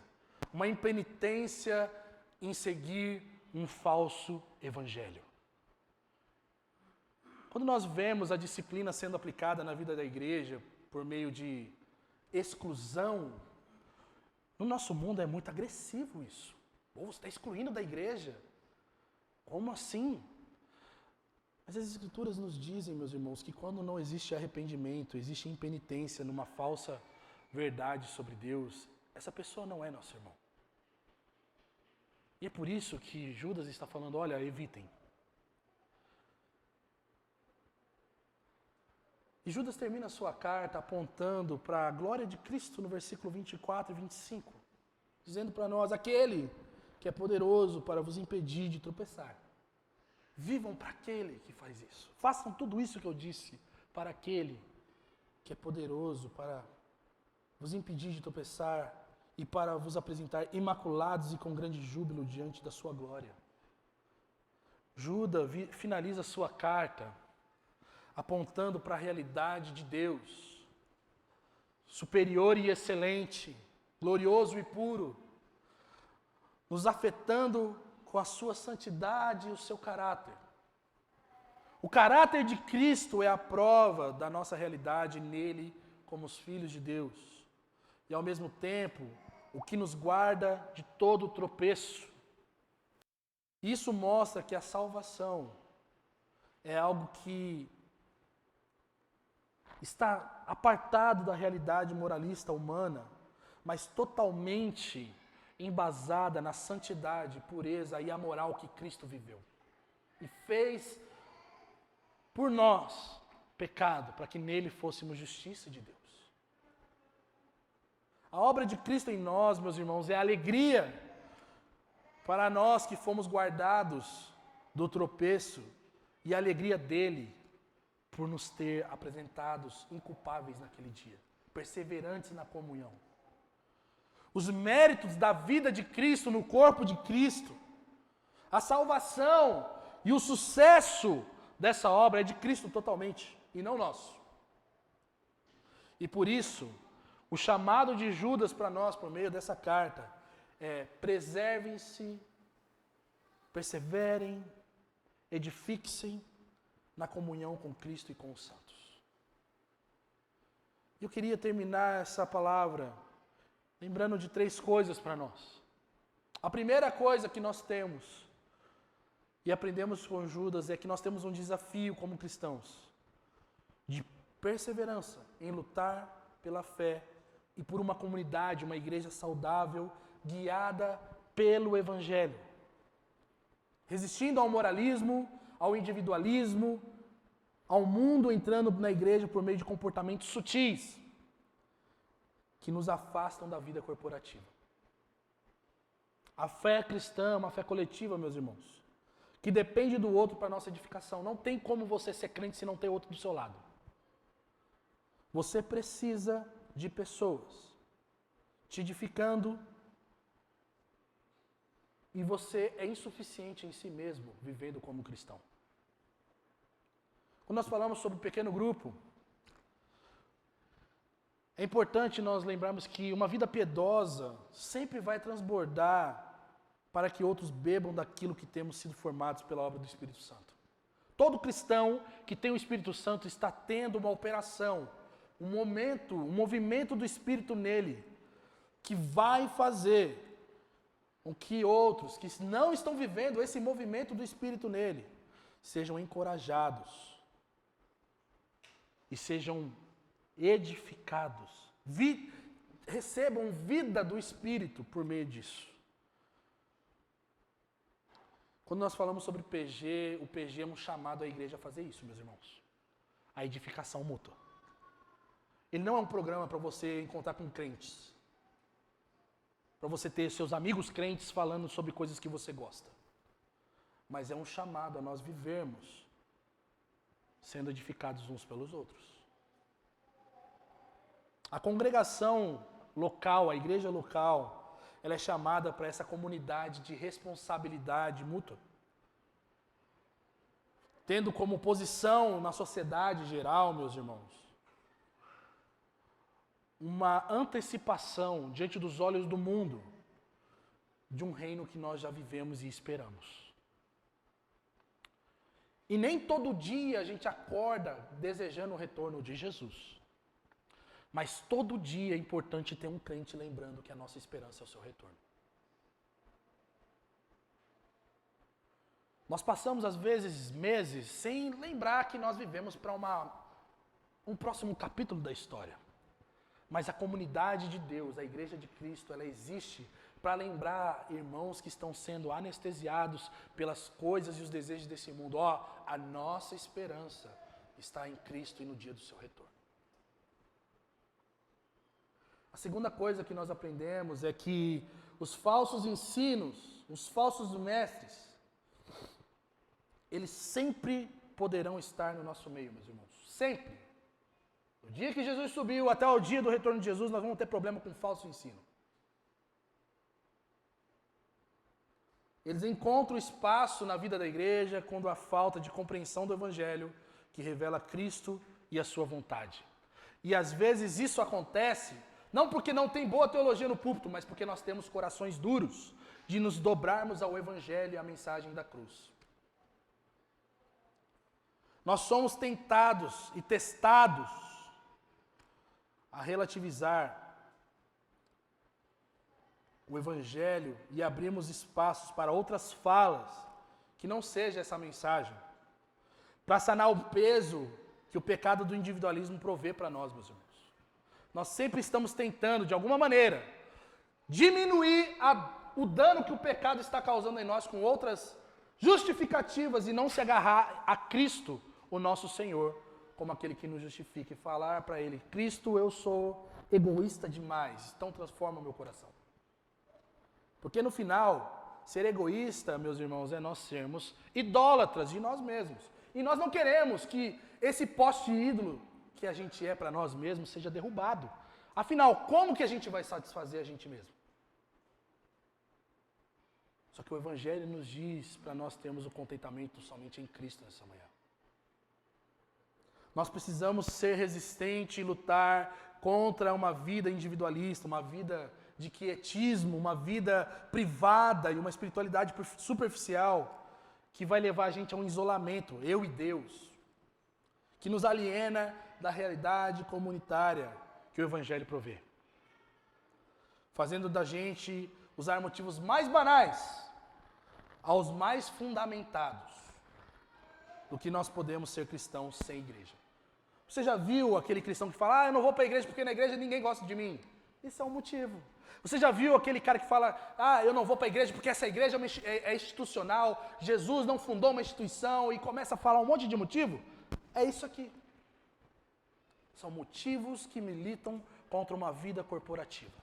uma impenitência em seguir um falso evangelho. Quando nós vemos a disciplina sendo aplicada na vida da igreja por meio de exclusão, no nosso mundo é muito agressivo isso. Ou você está excluindo da igreja. Como assim? Mas as Escrituras nos dizem, meus irmãos, que quando não existe arrependimento, existe impenitência numa falsa verdade sobre Deus, essa pessoa não é nosso irmão. E é por isso que Judas está falando, olha, evitem. E Judas termina a sua carta apontando para a glória de Cristo no versículo 24 e 25, dizendo para nós, aquele que é poderoso para vos impedir de tropeçar. Vivam para aquele que faz isso. Façam tudo isso que eu disse para aquele que é poderoso para vos impedir de tropeçar e para vos apresentar imaculados e com grande júbilo diante da sua glória. Judas finaliza sua carta apontando para a realidade de Deus, superior e excelente, glorioso e puro, nos afetando com a sua santidade e o seu caráter. O caráter de Cristo é a prova da nossa realidade nele como os filhos de Deus. E ao mesmo tempo, o que nos guarda de todo tropeço. Isso mostra que a salvação é algo que está apartado da realidade moralista humana, mas totalmente embasada na santidade, pureza e a moral que Cristo viveu. E fez por nós pecado, para que nele fôssemos justiça de Deus. A obra de Cristo em nós, meus irmãos, é alegria para nós que fomos guardados do tropeço e a alegria dele por nos ter apresentados inculpáveis naquele dia, perseverantes na comunhão. Os méritos da vida de Cristo no corpo de Cristo, a salvação e o sucesso dessa obra é de Cristo totalmente e não nosso. E por isso, o chamado de Judas para nós por meio dessa carta é: preservem-se, perseverem, edifiquem-se na comunhão com Cristo e com os santos. Eu queria terminar essa palavra lembrando de 3 coisas para nós. A primeira coisa que nós temos, e aprendemos com Judas, é que nós temos um desafio como cristãos, de perseverança em lutar pela fé e por uma comunidade, uma igreja saudável, guiada pelo Evangelho. Resistindo ao moralismo, ao individualismo, ao mundo entrando na igreja por meio de comportamentos sutis, que nos afastam da vida corporativa. A fé cristã, uma fé coletiva, meus irmãos, que depende do outro para a nossa edificação. Não tem como você ser crente se não tem outro do seu lado. Você precisa de pessoas te edificando, e você é insuficiente em si mesmo, vivendo como cristão. Quando nós falamos sobre pequeno grupo, é importante nós lembrarmos que uma vida piedosa sempre vai transbordar para que outros bebam daquilo que temos sido formados pela obra do Espírito Santo. Todo cristão que tem o Espírito Santo está tendo uma operação, um movimento do Espírito nele, que vai fazer com que outros que não estão vivendo esse movimento do Espírito nele sejam encorajados e sejam edificados, recebam vida do Espírito por meio disso. Quando nós falamos sobre PG, o PG é um chamado à igreja a fazer isso, meus irmãos. A edificação mútua. Ele não é um programa para você encontrar com crentes, para você ter seus amigos crentes falando sobre coisas que você gosta. Mas é um chamado a nós vivermos sendo edificados uns pelos outros. A congregação local, a igreja local, ela é chamada para essa comunidade de responsabilidade mútua. Tendo como posição na sociedade geral, meus irmãos, uma antecipação diante dos olhos do mundo de um reino que nós já vivemos e esperamos. E nem todo dia a gente acorda desejando o retorno de Jesus. Mas todo dia é importante ter um crente lembrando que a nossa esperança é o seu retorno. Nós passamos, às vezes, meses sem lembrar que nós vivemos para um próximo capítulo da história. Mas a comunidade de Deus, a igreja de Cristo, ela existe para lembrar irmãos que estão sendo anestesiados pelas coisas e os desejos desse mundo. A nossa esperança está em Cristo e no dia do seu retorno. A segunda coisa que nós aprendemos é que os falsos ensinos, os falsos mestres, eles sempre poderão estar no nosso meio, meus irmãos. Sempre. No dia que Jesus subiu até o dia do retorno de Jesus, nós vamos ter problema com falso ensino. Eles encontram espaço na vida da igreja quando há falta de compreensão do Evangelho que revela Cristo e a sua vontade. E às vezes isso acontece não porque não tem boa teologia no púlpito, mas porque nós temos corações duros de nos dobrarmos ao Evangelho e à mensagem da cruz. Nós somos tentados e testados a relativizar o Evangelho e abrirmos espaços para outras falas que não seja essa mensagem, para sanar o peso que o pecado do individualismo provê para nós, meus irmãos. Nós sempre estamos tentando, de alguma maneira, diminuir o dano que o pecado está causando em nós com outras justificativas e não se agarrar a Cristo, o nosso Senhor, como aquele que nos justifica e falar para Ele: Cristo, eu sou egoísta demais, então transforma o meu coração. Porque no final, ser egoísta, meus irmãos, é nós sermos idólatras de nós mesmos. E nós não queremos que esse poste ídolo que a gente é para nós mesmos seja derrubado. Afinal, como que a gente vai satisfazer a gente mesmo? Só que o Evangelho nos diz para nós termos o contentamento somente em Cristo nessa manhã. Nós precisamos ser resistentes e lutar contra uma vida individualista, uma vida de quietismo, uma vida privada e uma espiritualidade superficial que vai levar a gente a um isolamento, eu e Deus, que nos aliena da realidade comunitária que o Evangelho provê, fazendo da gente usar motivos mais banais aos mais fundamentados do que nós podemos ser cristãos sem igreja. Você já viu aquele cristão que fala: eu não vou para a igreja porque na igreja ninguém gosta de mim? Isso é um motivo. Você já viu aquele cara que fala: eu não vou para a igreja porque essa igreja é institucional, Jesus não fundou uma instituição, e começa a falar um monte de motivo? É isso aqui. São motivos que militam contra uma vida corporativa.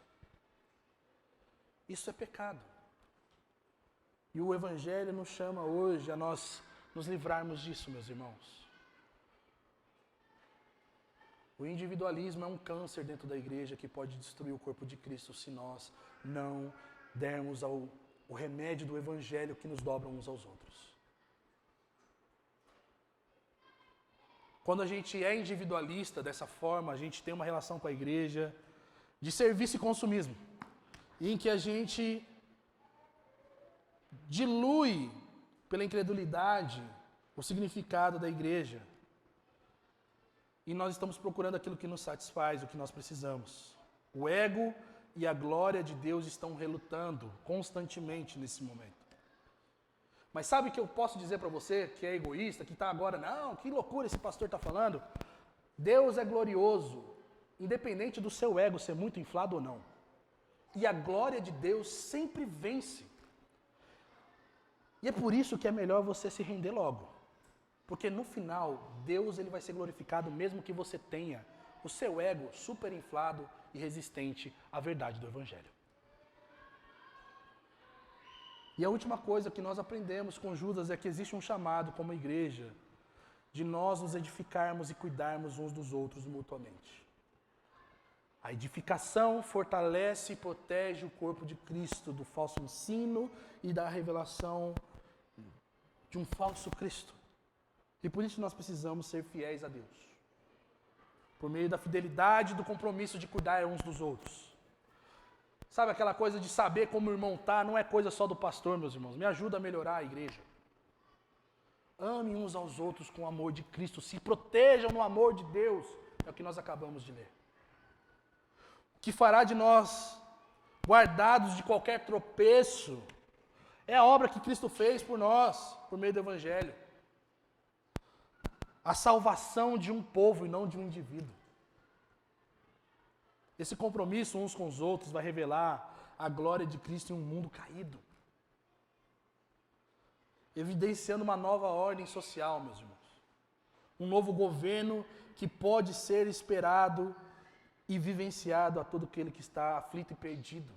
Isso é pecado. E o Evangelho nos chama hoje a nós nos livrarmos disso, meus irmãos. O individualismo é um câncer dentro da igreja que pode destruir o corpo de Cristo se nós não dermos o remédio do Evangelho que nos dobra uns aos outros. Quando a gente é individualista dessa forma, a gente tem uma relação com a igreja de serviço e consumismo, em que a gente dilui pela incredulidade o significado da igreja. E nós estamos procurando aquilo que nos satisfaz, o que nós precisamos. O ego e a glória de Deus estão relutando constantemente nesse momento. Mas sabe o que eu posso dizer para você que é egoísta, que está agora, não, que loucura esse pastor está falando? Deus é glorioso, independente do seu ego ser muito inflado ou não. E a glória de Deus sempre vence. E é por isso que é melhor você se render logo. Porque no final, Deus ele vai ser glorificado mesmo que você tenha o seu ego super inflado e resistente à verdade do Evangelho. E a última coisa que nós aprendemos com Judas é que existe um chamado como igreja de nós nos edificarmos e cuidarmos uns dos outros mutuamente. A edificação fortalece e protege o corpo de Cristo do falso ensino e da revelação de um falso Cristo. E por isso nós precisamos ser fiéis a Deus. Por meio da fidelidade e do compromisso de cuidar uns dos outros. Sabe aquela coisa de saber como o irmão está, não é coisa só do pastor, meus irmãos. Me ajuda a melhorar a igreja. Amem uns aos outros com o amor de Cristo. Se protejam no amor de Deus. É o que nós acabamos de ler. O que fará de nós guardados de qualquer tropeço é a obra que Cristo fez por nós, por meio do Evangelho. A salvação de um povo e não de um indivíduo. Esse compromisso uns com os outros vai revelar a glória de Cristo em um mundo caído. Evidenciando uma nova ordem social, meus irmãos. Um novo governo que pode ser esperado e vivenciado a todo aquele que está aflito e perdido.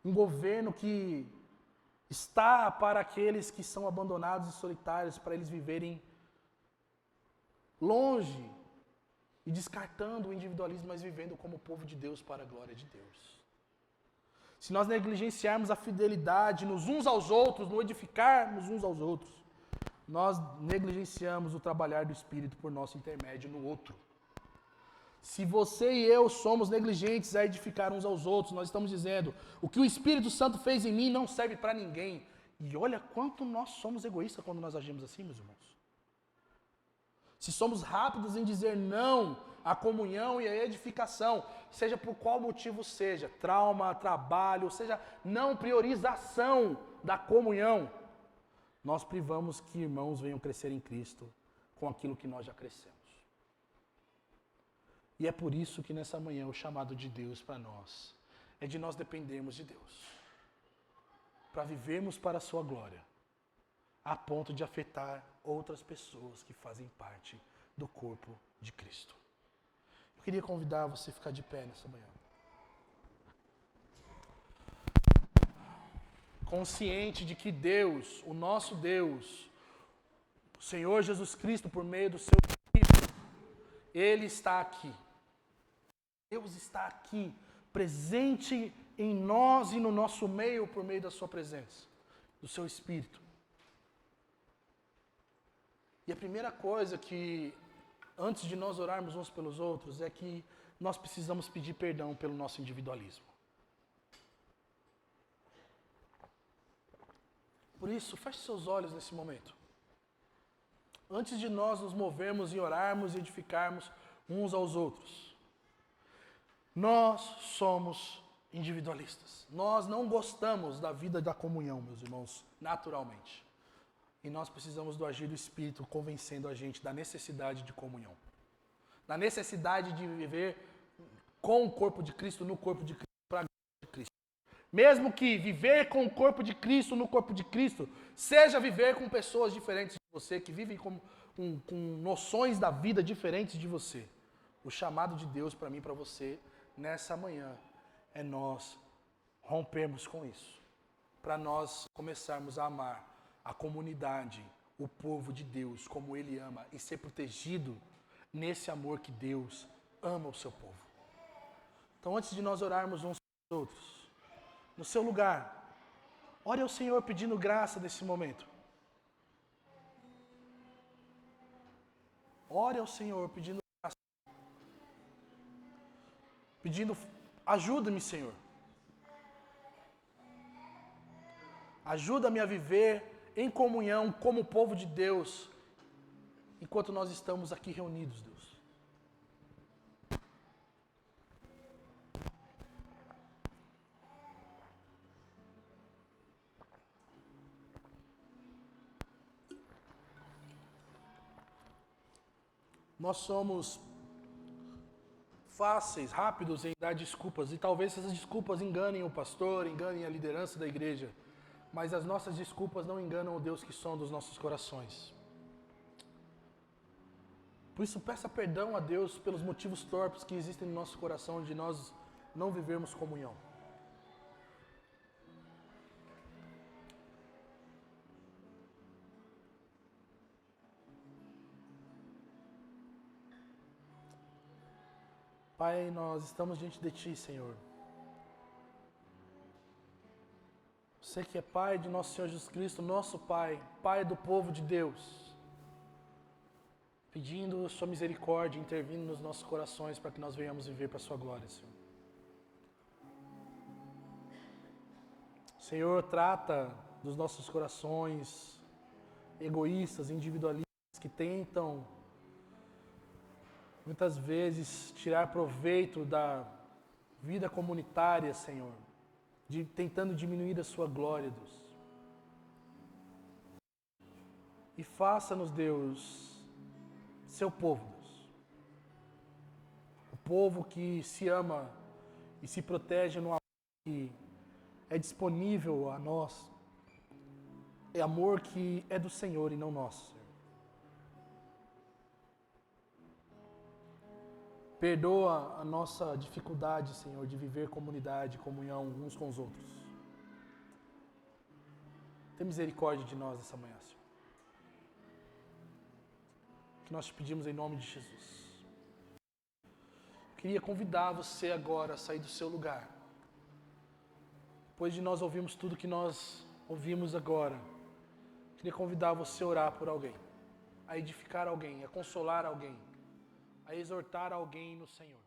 Um governo que está para aqueles que são abandonados e solitários, para eles viverem longe e descartando o individualismo, mas vivendo como povo de Deus para a glória de Deus. Se nós negligenciarmos a fidelidade nos uns aos outros, no edificarmos uns aos outros, nós negligenciamos o trabalhar do Espírito por nosso intermédio no outro. Se você e eu somos negligentes a edificar uns aos outros, nós estamos dizendo, o que o Espírito Santo fez em mim não serve para ninguém. E olha quanto nós somos egoístas quando nós agimos assim, meus irmãos. Se somos rápidos em dizer não à comunhão e à edificação, seja por qual motivo seja, trauma, trabalho, seja não priorização da comunhão, nós privamos que irmãos venham crescer em Cristo com aquilo que nós já crescemos. E é por isso que nessa manhã o chamado de Deus para nós é de nós dependermos de Deus, para vivermos para a sua glória, a ponto de afetar outras pessoas que fazem parte do corpo de Cristo. Eu queria convidar você a ficar de pé nessa manhã. Consciente de que Deus, o nosso Deus, o Senhor Jesus Cristo, por meio do seu Espírito, Ele está aqui. Deus está aqui, presente em nós e no nosso meio por meio da sua presença, do seu Espírito. E a primeira coisa que, antes de nós orarmos uns pelos outros, é que nós precisamos pedir perdão pelo nosso individualismo. Por isso, feche seus olhos nesse momento. Antes de nós nos movermos e orarmos e edificarmos uns aos outros, nós somos individualistas. Nós não gostamos da vida da comunhão, meus irmãos, naturalmente. E nós precisamos do agir do Espírito convencendo a gente da necessidade de comunhão. Da necessidade de viver com o corpo de Cristo, no corpo de Cristo, para a glória de Cristo. Mesmo que viver com o corpo de Cristo, no corpo de Cristo, seja viver com pessoas diferentes de você, que vivem com noções da vida diferentes de você. O chamado de Deus para mim e para você, nessa manhã, é nós rompermos com isso. Para nós começarmos a amar a comunidade, o povo de Deus, como Ele ama, e ser protegido nesse amor que Deus ama o seu povo. Então, antes de nós orarmos uns pelos outros, no seu lugar, ore ao Senhor pedindo graça nesse momento. Ore ao Senhor pedindo graça. Pedindo, ajuda-me, Senhor. Ajuda-me a viver em comunhão como povo de Deus, enquanto nós estamos aqui reunidos, Deus. Nós somos fáceis, rápidos em dar desculpas, e talvez essas desculpas enganem o pastor, enganem a liderança da igreja. Mas as nossas desculpas não enganam o Deus que sonda os nossos corações. Por isso, peça perdão a Deus pelos motivos torpes que existem no nosso coração de nós não vivermos comunhão. Pai, nós estamos diante de Ti, Senhor. Você que é Pai de nosso Senhor Jesus Cristo, nosso Pai, Pai do povo de Deus, pedindo Sua misericórdia, intervindo nos nossos corações para que nós venhamos viver para a Sua glória, Senhor. Senhor, trata dos nossos corações egoístas, individualistas, que tentam, muitas vezes, tirar proveito da vida comunitária, Senhor. Tentando diminuir a sua glória, Deus. E faça-nos, Deus, seu povo, Deus. O povo que se ama e se protege no amor que é disponível a nós. É amor que é do Senhor e não nosso, Senhor. Perdoa a nossa dificuldade, Senhor, de viver comunidade, comunhão uns com os outros. Tenha misericórdia de nós essa manhã, Senhor. Que nós te pedimos em nome de Jesus. Queria convidar você agora a sair do seu lugar. Depois de nós ouvirmos tudo que nós ouvimos agora, queria convidar você a orar por alguém, a edificar alguém, a consolar alguém, a exortar alguém no Senhor.